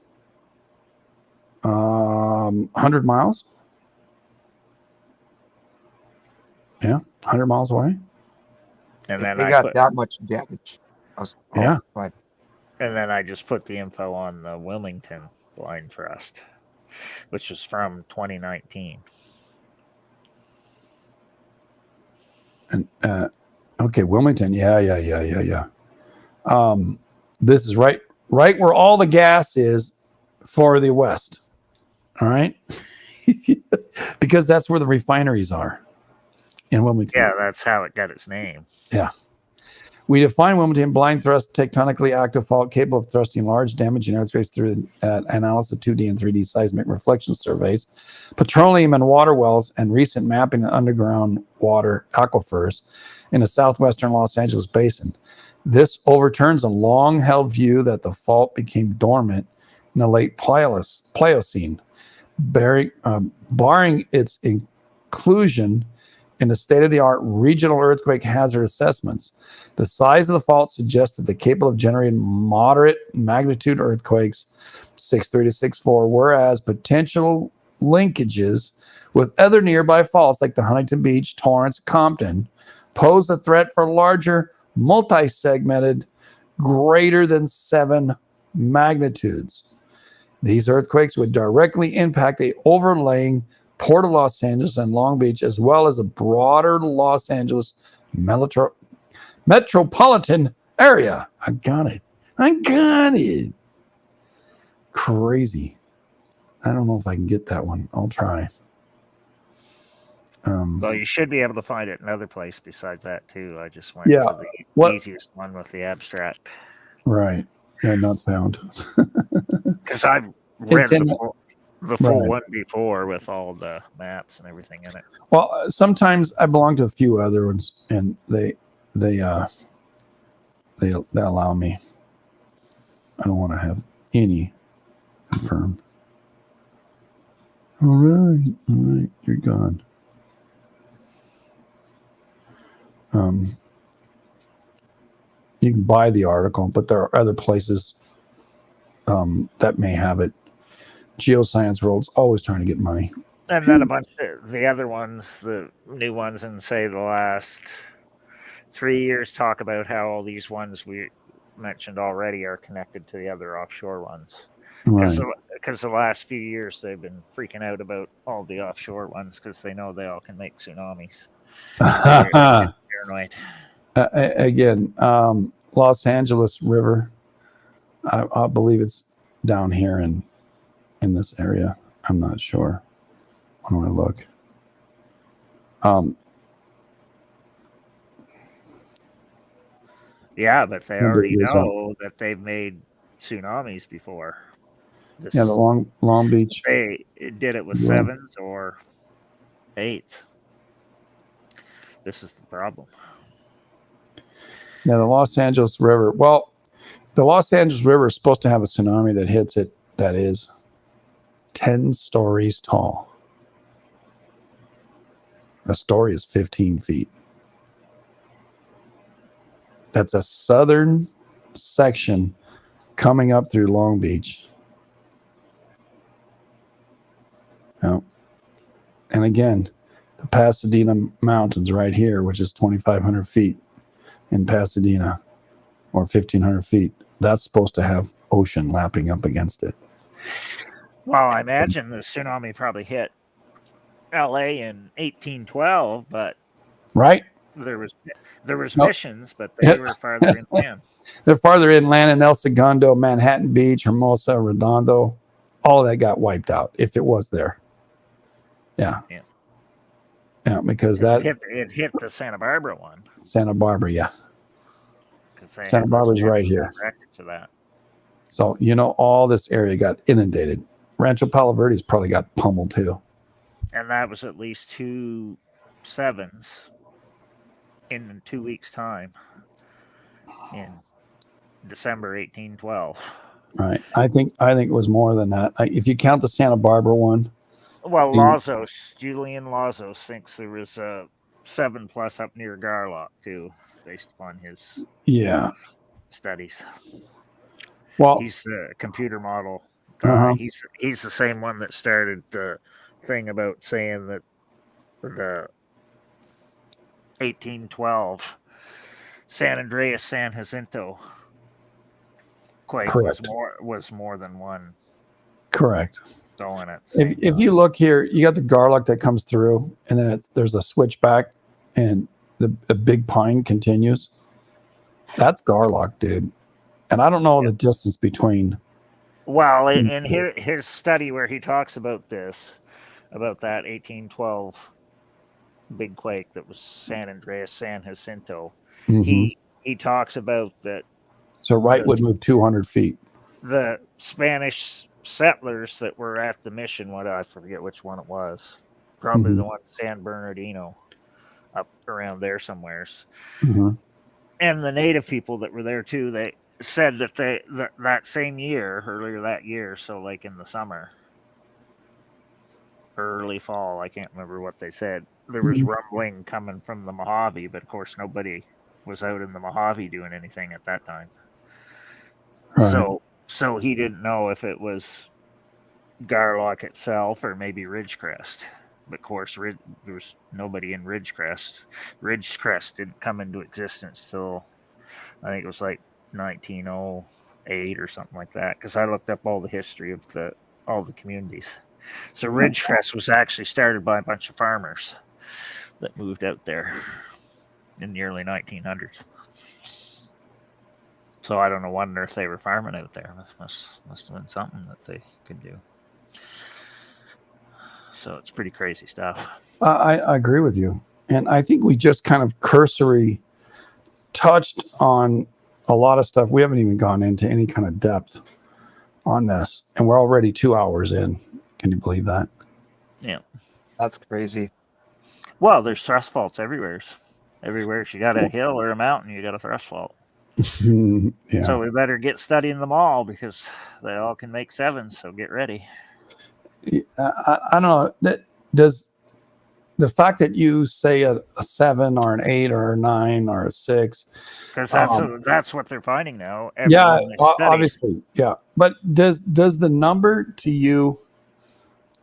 100 miles. Yeah, 100 miles away. And then they got that much damage. Yeah. But and then I just put the info on the Wilmington blind thrust, which was from 2019. And okay, Wilmington. Yeah. This is right where all the gas is for the West. All right. Because that's where the refineries are in Wilmington. Yeah, that's how it got its name. Yeah. We define Wilmington blind thrust tectonically active fault capable of thrusting large damaging earthquakes through analysis of 2D and 3D seismic reflection surveys, petroleum and water wells, and recent mapping of underground water aquifers in the southwestern Los Angeles basin. This overturns a long-held view that the fault became dormant in the late Pliocene, barring its inclusion in the state-of-the-art regional earthquake hazard assessments. The size of the fault suggests that they're capable of generating moderate magnitude earthquakes, 6.3 to 6.4, whereas potential linkages with other nearby faults like the Huntington Beach, Torrance, Compton pose a threat for larger, multi-segmented, greater than 7 magnitudes. These earthquakes would directly impact the overlaying Port of Los Angeles and Long Beach, as well as a broader Los Angeles metropolitan area. I got it. Crazy. I don't know if I can get that one. I'll try. Well, you should be able to find it another place besides that too. I just went to the easiest one with the abstract. Right. Yeah, not found. Because I've read the full one before with all the maps and everything in it. Well, sometimes I belong to a few other ones, and they allow me. I don't want to have any confirmed. All right, you're gone. You can buy the article, but there are other places that may have it. Geoscience World's always trying to get money. And then a bunch of the other ones, the new ones in, say, the last 3 years, talk about how all these ones we mentioned already are connected to the other offshore ones. Because the last few years they've been freaking out about all the offshore ones because they know they all can make tsunamis. So they're paranoid. Again, Los Angeles River. I believe it's down here in this area. I'm not sure. When I look, yeah, but they already know that they've made tsunamis before. The Long Beach. They did it with 7s or 8s. This is the problem. Yeah, the Los Angeles River. Well, the Los Angeles River is supposed to have a tsunami that hits it that is 10 stories tall. A story is 15 feet. That's a southern section coming up through Long Beach. Oh. And again, the Pasadena Mountains right here, which is 2,500 feet in Pasadena, or 1,500 feet. That's supposed to have ocean lapping up against it. Well, I imagine the tsunami probably hit LA in 1812, but right, there was missions, but they were farther inland. They're farther inland in El Segundo, Manhattan Beach, Hermosa, Redondo. All of that got wiped out if it was there. Yeah, because it hit the Santa Barbara one. Santa Barbara, yeah. Santa Barbara's right here. To that. So all this area got inundated. Rancho Palo Verde's probably got pummeled too. And that was at least 2 7s in 2 weeks' time in December 1812. Right. I think it was more than that. If you count the Santa Barbara one. Well, Julian Lazos thinks there was a 7+ up near Garlock too, based upon his studies. Well, he's a computer model. He's the same one that started the thing about saying that the 1812 San Andreas San Jacinto quake was more than one. Correct. Going at if you look here, you got the Garlock that comes through, and then there's a switchback, and the Big Pine continues. That's Garlock, dude. And I don't know the distance between. Well, in his study where he talks about that 1812 big quake that was San Andreas San Jacinto, he he talks about that So right would move 200 feet. the Spanish settlers that were at the mission, I forget which one it was, probably the one San Bernardino, up around there somewheres. And the native people that were there too, they said that that same year, earlier that year, so like in the summer, early fall, I can't remember what they said, there was rumbling coming from the Mojave, but of course nobody was out in the Mojave doing anything at that time. Right. So he didn't know if it was Garlock itself or maybe Ridgecrest. But of course, there was nobody in Ridgecrest. Ridgecrest didn't come into existence till I think it was like 1908 or something like that. Because I looked up all the history of all the communities. So Ridgecrest was actually started by a bunch of farmers that moved out there in the early 1900s. So I don't wonder if they were farming out there. Must have been something that they could do. So it's pretty crazy stuff. I agree with you. And I think we just kind of cursory touched on a lot of stuff. We haven't even gone into any kind of depth on this. And we're already 2 hours in. Can you believe that? Yeah. That's crazy. Well, there's thrust faults everywhere. Everywhere you got a hill or a mountain, you got a thrust fault. Yeah. So we better get studying them all because they all can make sevens. So get ready. I don't know. Does the fact that you say a 7 or an 8 or a 9 or a 6, because that's what they're finding now. Yeah, obviously, yeah. But does the number to you,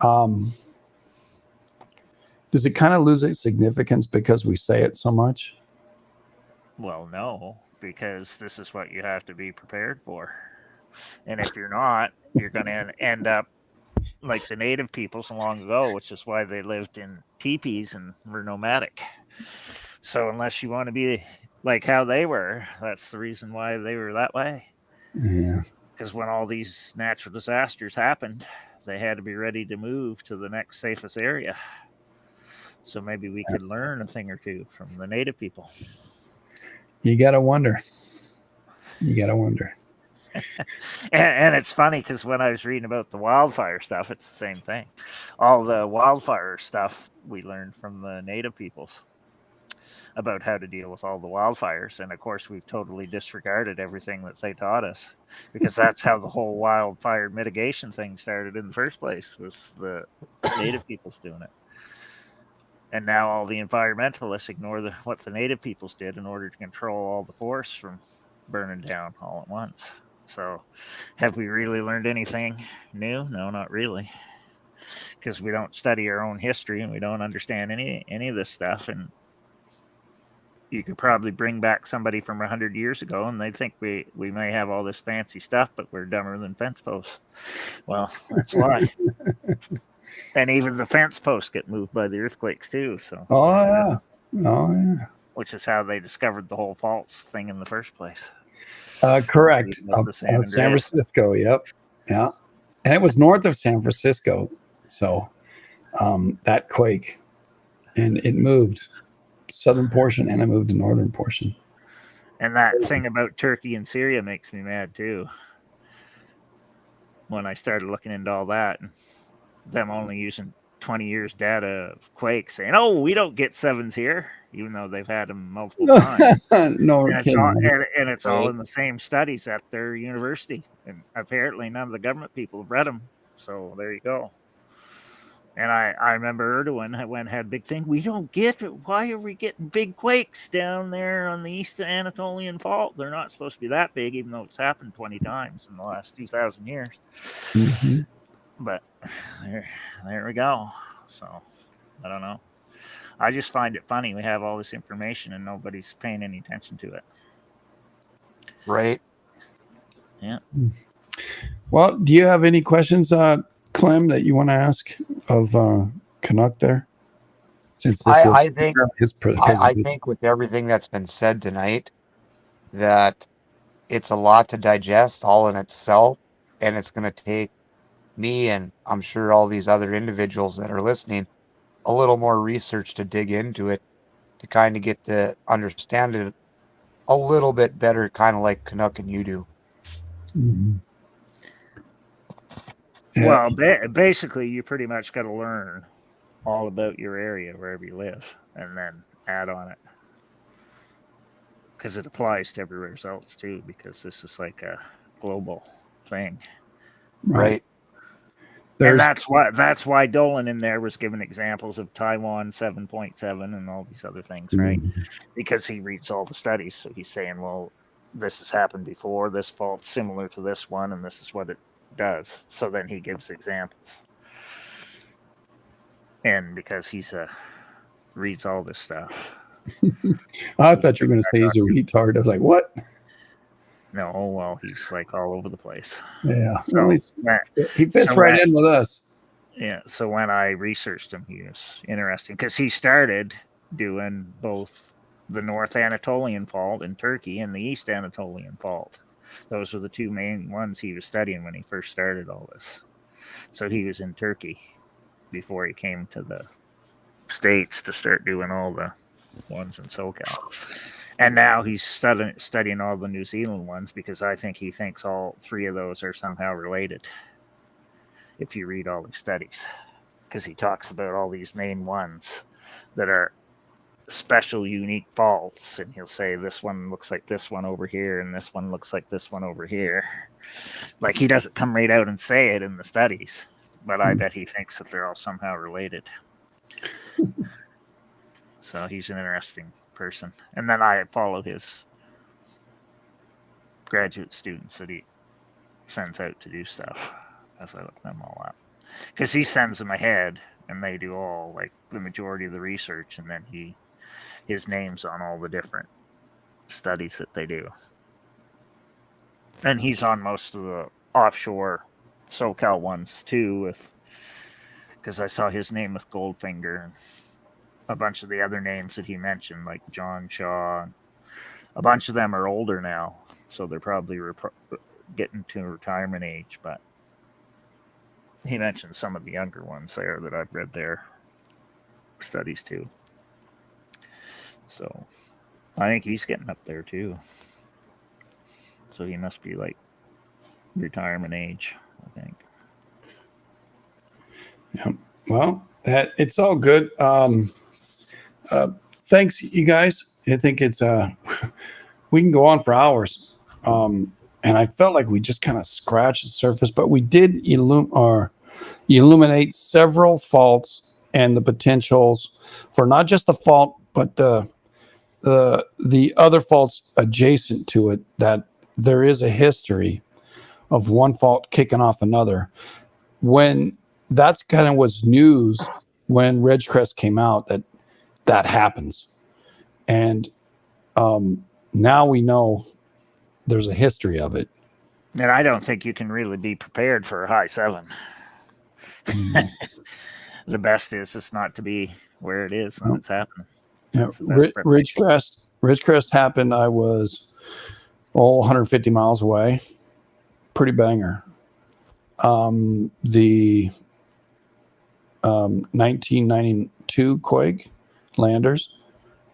does it kind of lose its significance because we say it so much? Well, no, because this is what you have to be prepared for, and if you're not, you're going to end up like the native people so long ago, which is why they lived in teepees and were nomadic. So unless you want to be like how they were, that's the reason why they were that way. Yeah. Because when all these natural disasters happened, they had to be ready to move to the next safest area. So maybe we could learn a thing or two from the native people. You got to wonder. And it's funny because when I was reading about the wildfire stuff, it's the same thing. All the wildfire stuff we learned from the native peoples about how to deal with all the wildfires. And of course, we've totally disregarded everything that they taught us because that's how the whole wildfire mitigation thing started in the first place, was the native peoples doing it. And now all the environmentalists ignore what the native peoples did in order to control all the forests from burning down all at once. So have we really learned anything new? No, not really. Because we don't study our own history and we don't understand any of this stuff. And you could probably bring back somebody from 100 years ago and they think we may have all this fancy stuff, but we're dumber than fence posts. Well, that's why. And even the fence posts get moved by the earthquakes too. So yeah. Which is how they discovered the whole faults thing in the first place. Correct. San Francisco. Yep. Yeah. And it was north of San Francisco. So that quake, and it moved southern portion and it moved the northern portion. And that thing about Turkey and Syria makes me mad too. When I started looking into all that, and them only using 20 years data of quakes, saying, "Oh, we don't get sevens here," even though they've had them multiple times. No, and it's all in the same studies at their university, and apparently none of the government people have read them. So there you go. And I remember Erdogan had a big thing. We don't get it. Why are we getting big quakes down there on the East Anatolian Fault? They're not supposed to be that big, even though it's happened 20 times in the last 2,000 years. Mm-hmm. But there we go. So I don't know. I just find it funny. We have all this information and nobody's paying any attention to it. Right. Yeah. Well, do you have any questions, Clem, that you want to ask of Canuck there? Since this I think with everything that's been said tonight, that it's a lot to digest all in itself, and it's going to take me, and I'm sure all these other individuals that are listening, a little more research to dig into it, to kind of get to understand it a little bit better, kind of like Canuck and you do. Mhm. Well, basically, you pretty much got to learn all about your area wherever you live, and then add on it, because it applies to everywhere else too. Because this is like a global thing, Right. and that's why Dolan in there was given examples of Taiwan 7.7 and all these other things, right? Because he reads all the studies, so he's saying, well, this has happened before. This fault's similar to this one, and this is what it does. So then he gives examples. And because reads all this stuff. I thought you were going to say he's a retard. I was like, what? No, well, he's like all over the place. Yeah. So, Well, he fits right in with us. Yeah. So when I researched him, he was interesting because he started doing both the North Anatolian Fault in Turkey and the East Anatolian Fault. Those were the two main ones he was studying when he first started all this. So he was in Turkey before he came to the States to start doing all the ones in SoCal. And now he's studying all the New Zealand ones because I think he thinks all three of those are somehow related. If you read all the studies, because he talks about all these main ones that are special, unique faults, and he'll say this one looks like this one over here, and this one looks like this one over here. Like he doesn't come right out and say it in the studies, but I bet he thinks that they're all somehow related. So he's an interesting person. And then I follow his graduate students that he sends out to do stuff as I look them all up. Because he sends them ahead and they do all like the majority of the research, and then his name's on all the different studies that they do. And he's on most of the offshore SoCal ones too, because I saw his name with Goldfinger and a bunch of the other names that he mentioned, like John Shaw. A bunch of them are older now, so they're probably getting to retirement age, but he mentioned some of the younger ones there that I've read their studies too. So I think he's getting up there too. So he must be like retirement age, I think. Yeah. Well, it's all good. Thanks, you guys. I think it's we can go on for hours. And I felt like we just kind of scratched the surface, but we did illuminate several faults and the potentials for not just the fault, but the other faults adjacent to it, that there is a history of one fault kicking off another. When that's kind of was news when Ridgecrest came out, that happens. And now we know there's a history of it. And I don't think you can really be prepared for a high 7. The best is just not to be where it is when it's happening. Yeah, Ridgecrest happened. I was 150 miles away. Pretty banger. The 1992 quake, Landers,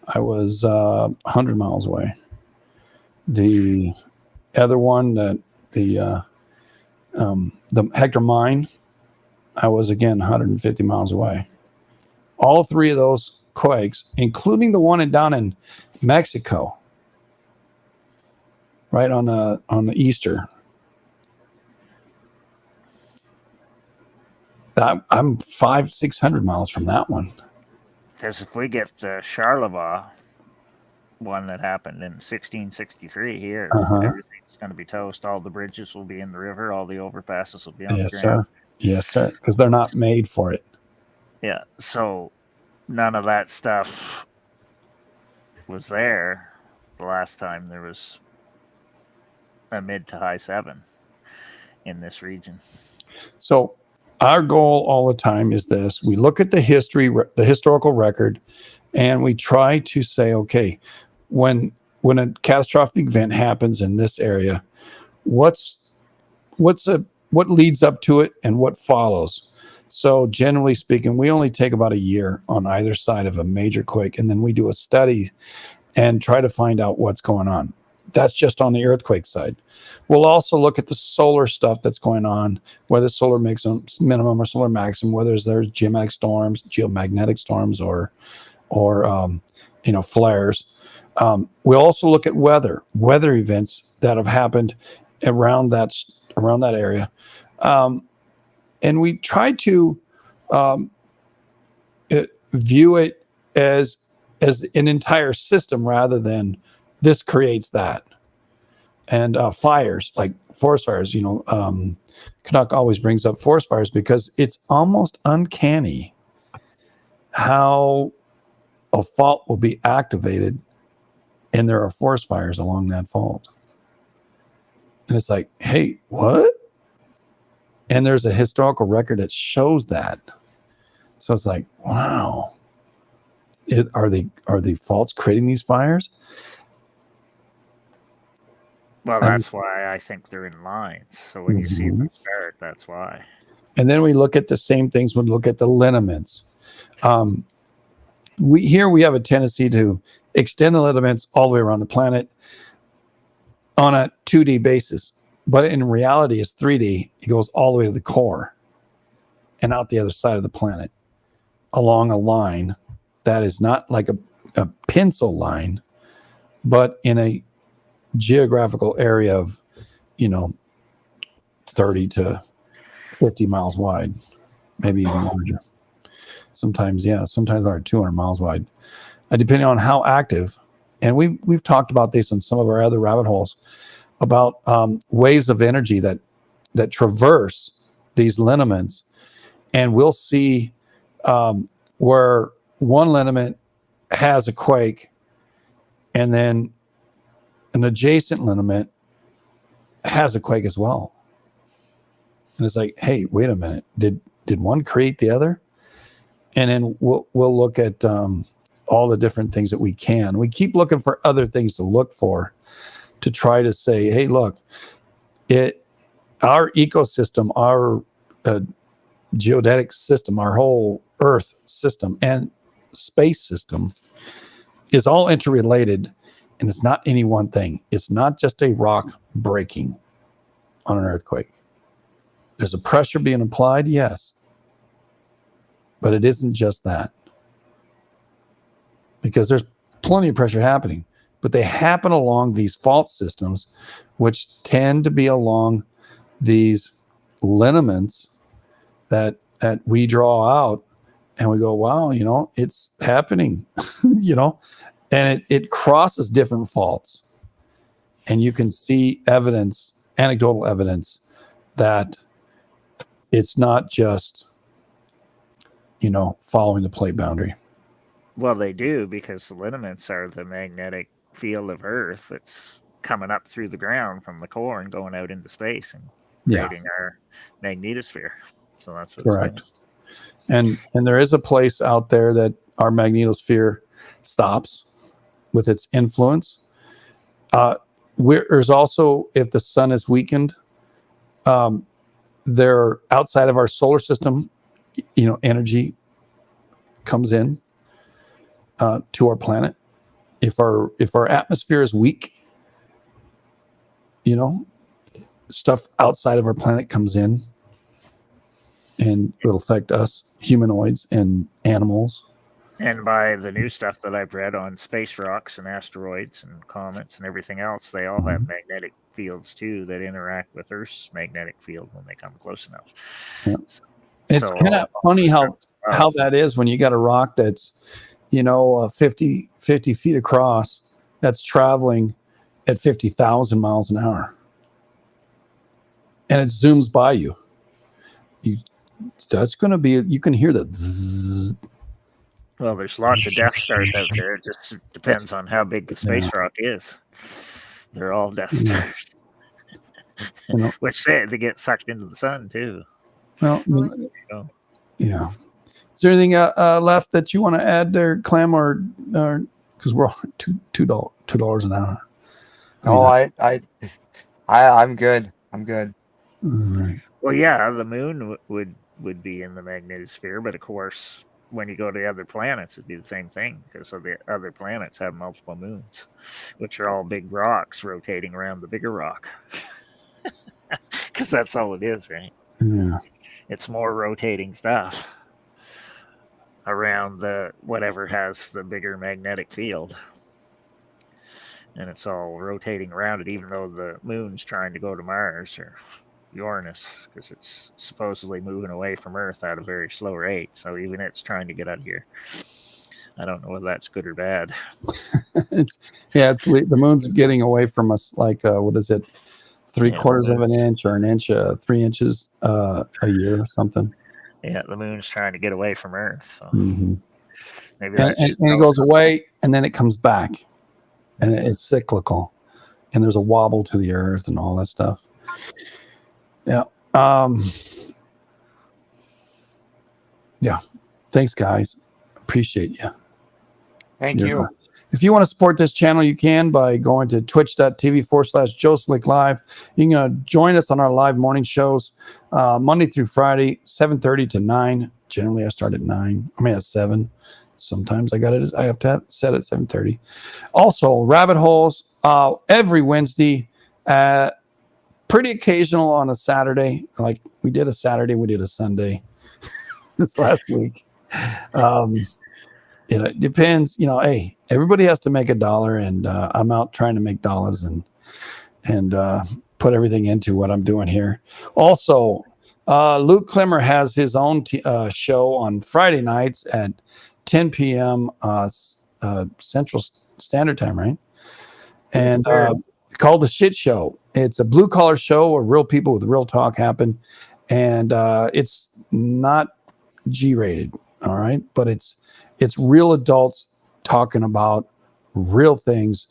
I was 100 miles away. The other one, the Hector Mine, I was again 150 miles away. All three of those quakes, including the one down in Mexico, right on the Easter. I'm 500-600 miles from that one. Because if we get the Charlevoix one that happened in 1663 here, everything's going to be toast. All the bridges will be in the river. All the overpasses will be on the ground. Yes, sir. Because they're not made for it. Yeah. So none of that stuff was there the last time there was a mid to high 7 in this region. So our goal all the time is this: we look at the historical record, and we try to say, okay, when a catastrophic event happens in this area, what leads up to it and what follows. So generally speaking, we only take about a year on either side of a major quake, and then we do a study and try to find out what's going on. That's just on the earthquake side. We'll also look at the solar stuff that's going on, whether solar minimum or solar maximum, whether there's geomagnetic storms, or flares. We'll also look at weather events that have happened around that area, and we try to view it as an entire system rather than this creates that. And fires, like forest fires, Canuck always brings up forest fires because it's almost uncanny how a fault will be activated and there are forest fires along that fault. And it's like, hey, what? And there's a historical record that shows that. So it's like, wow. Are the faults creating these fires? Well, that's why I think they're in lines. So when you see them start, that's why. And then we look at the same things when we look at the lineaments. We have a tendency to extend the lineaments all the way around the planet on a 2D basis. But in reality, it's 3D. It goes all the way to the core and out the other side of the planet along a line that is not like a pencil line, but in a geographical area of 30 to 50 miles wide, maybe even larger. Sometimes they're 200 miles wide, depending on how active. And we've talked about this in some of our other rabbit holes about waves of energy that traverse these lineaments, and we'll see where one lineament has a quake, and then an adjacent lineament has a quake as well. And it's like, hey, wait a minute, did one create the other? And then we'll look at all the different things that we can. We keep looking for other things to look for to try to say, hey, look, our ecosystem, our geodetic system, our whole Earth system and space system is all interrelated, and it's not any one thing. It's not just a rock breaking on an earthquake. There's a pressure being applied, yes, but it isn't just that, because there's plenty of pressure happening, but they happen along these fault systems, which tend to be along these lineaments that we draw out, and we go, wow, it's happening, and it crosses different faults, and you can see anecdotal evidence that it's not just following the plate boundary. Well, they do, because the lineaments are the magnetic field of Earth that's coming up through the ground from the core and going out into space and creating our magnetosphere. So that's what correct. And there is a place out there that our magnetosphere stops with its influence. There's also, if the sun is weakened, they're outside of our solar system, energy comes in to our planet. If our atmosphere is weak, stuff outside of our planet comes in, and it'll affect us, humanoids and animals. And by the new stuff that I've read on space rocks and asteroids and comets and everything else, they all have magnetic fields too that interact with Earth's magnetic field when they come close enough. Yeah. It's kind of funny how that is when you got a rock that's 50 feet across, that's traveling at 50,000 miles an hour, and it zooms by you. That's going to be, you can hear the zzz. Well, there's lots of Death Stars out there. It just depends on how big the space rock is. They're all Death Stars. Which they get sucked into the sun too. Well, yeah. Is there anything left that you want to add there, Clem, or because we're $2 an hour? I'm good. I'm good. Right. Well, yeah, the moon would be in the magnetosphere, but of course, when you go to the other planets, it'd be the same thing, because the other planets have multiple moons, which are all big rocks rotating around the bigger rock. Because that's all it is, right? Yeah. It's more rotating stuff around the whatever has the bigger magnetic field. And it's all rotating around it, even though the moon's trying to go to Mars or Uranus, because it's supposedly moving away from Earth at a very slow rate. So even it's trying to get out of here. I don't know whether that's good or bad. It's the moon's getting away from us like what is it, 3/4 of an inch or an inch, 3 inches a year or something. Yeah, the moon's trying to get away from Earth. So maybe and it goes away and then it comes back, and it's cyclical, and there's a wobble to the Earth and all that stuff. Yeah. Yeah. Thanks, guys. Appreciate you. Thank you. If you want to support this channel, you can by going to twitch.tv/JoeSlickLive. You can join us on our live morning shows Monday through Friday, 7:30 to 9. Generally, I start at 9. I mean, at 7. Sometimes I have to set at 7:30. Also, rabbit holes every Wednesday. Pretty occasional on a Saturday. Like we did a Saturday, we did a Sunday this last week. It depends, hey, everybody has to make $1, and I'm out trying to make dollars and put everything into what I'm doing here. Also, Luke Klimmer has his own show on Friday nights at 10 p.m. Central Standard Time, right? And called The Shit Show. It's a blue-collar show where real people with real talk happen, and it's not G-rated, all right? But it's real adults talking about real things,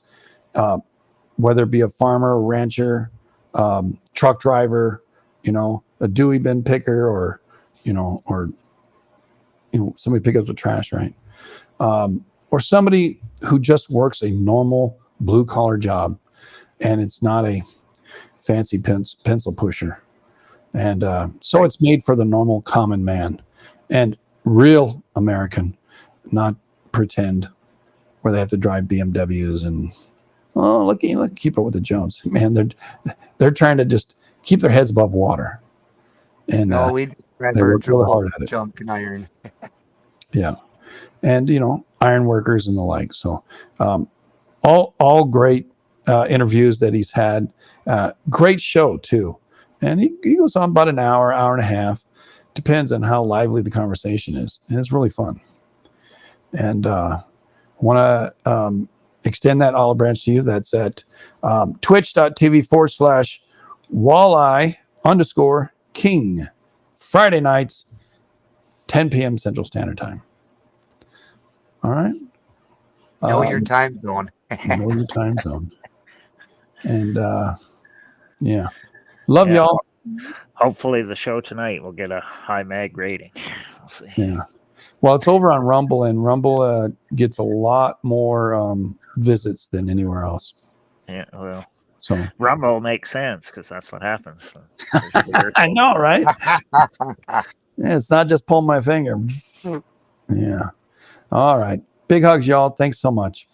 whether it be a farmer, a rancher, truck driver, a Dewey bin picker, or somebody pick up the trash, right? Or somebody who just works a normal blue collar job, and it's not a fancy pencil pusher. And so it's made for the normal common man and real American, not pretend, where they have to drive BMWs and look, keep up with the Jones. Man, they're trying to just keep their heads above water. And we they work really hard at it. Junk and iron. Yeah, and iron workers and the like. So all great interviews that he's had. Great show too, and he goes on about an hour and a half. Depends on how lively the conversation is, and it's really fun. And want to extend that olive branch to you. That's at twitch.tv/walleye_king. Friday nights, 10 p.m. Central Standard Time. All right. Know your time zone. Know your time zone. And love y'all. Hopefully the show tonight will get a high mag rating. We'll see. Yeah. Well, it's over on Rumble, and Rumble gets a lot more visits than anywhere else. Yeah, well, so Rumble makes sense because that's what happens. I know, right? Yeah, it's not just pulling my finger. Yeah. All right. Big hugs, y'all. Thanks so much.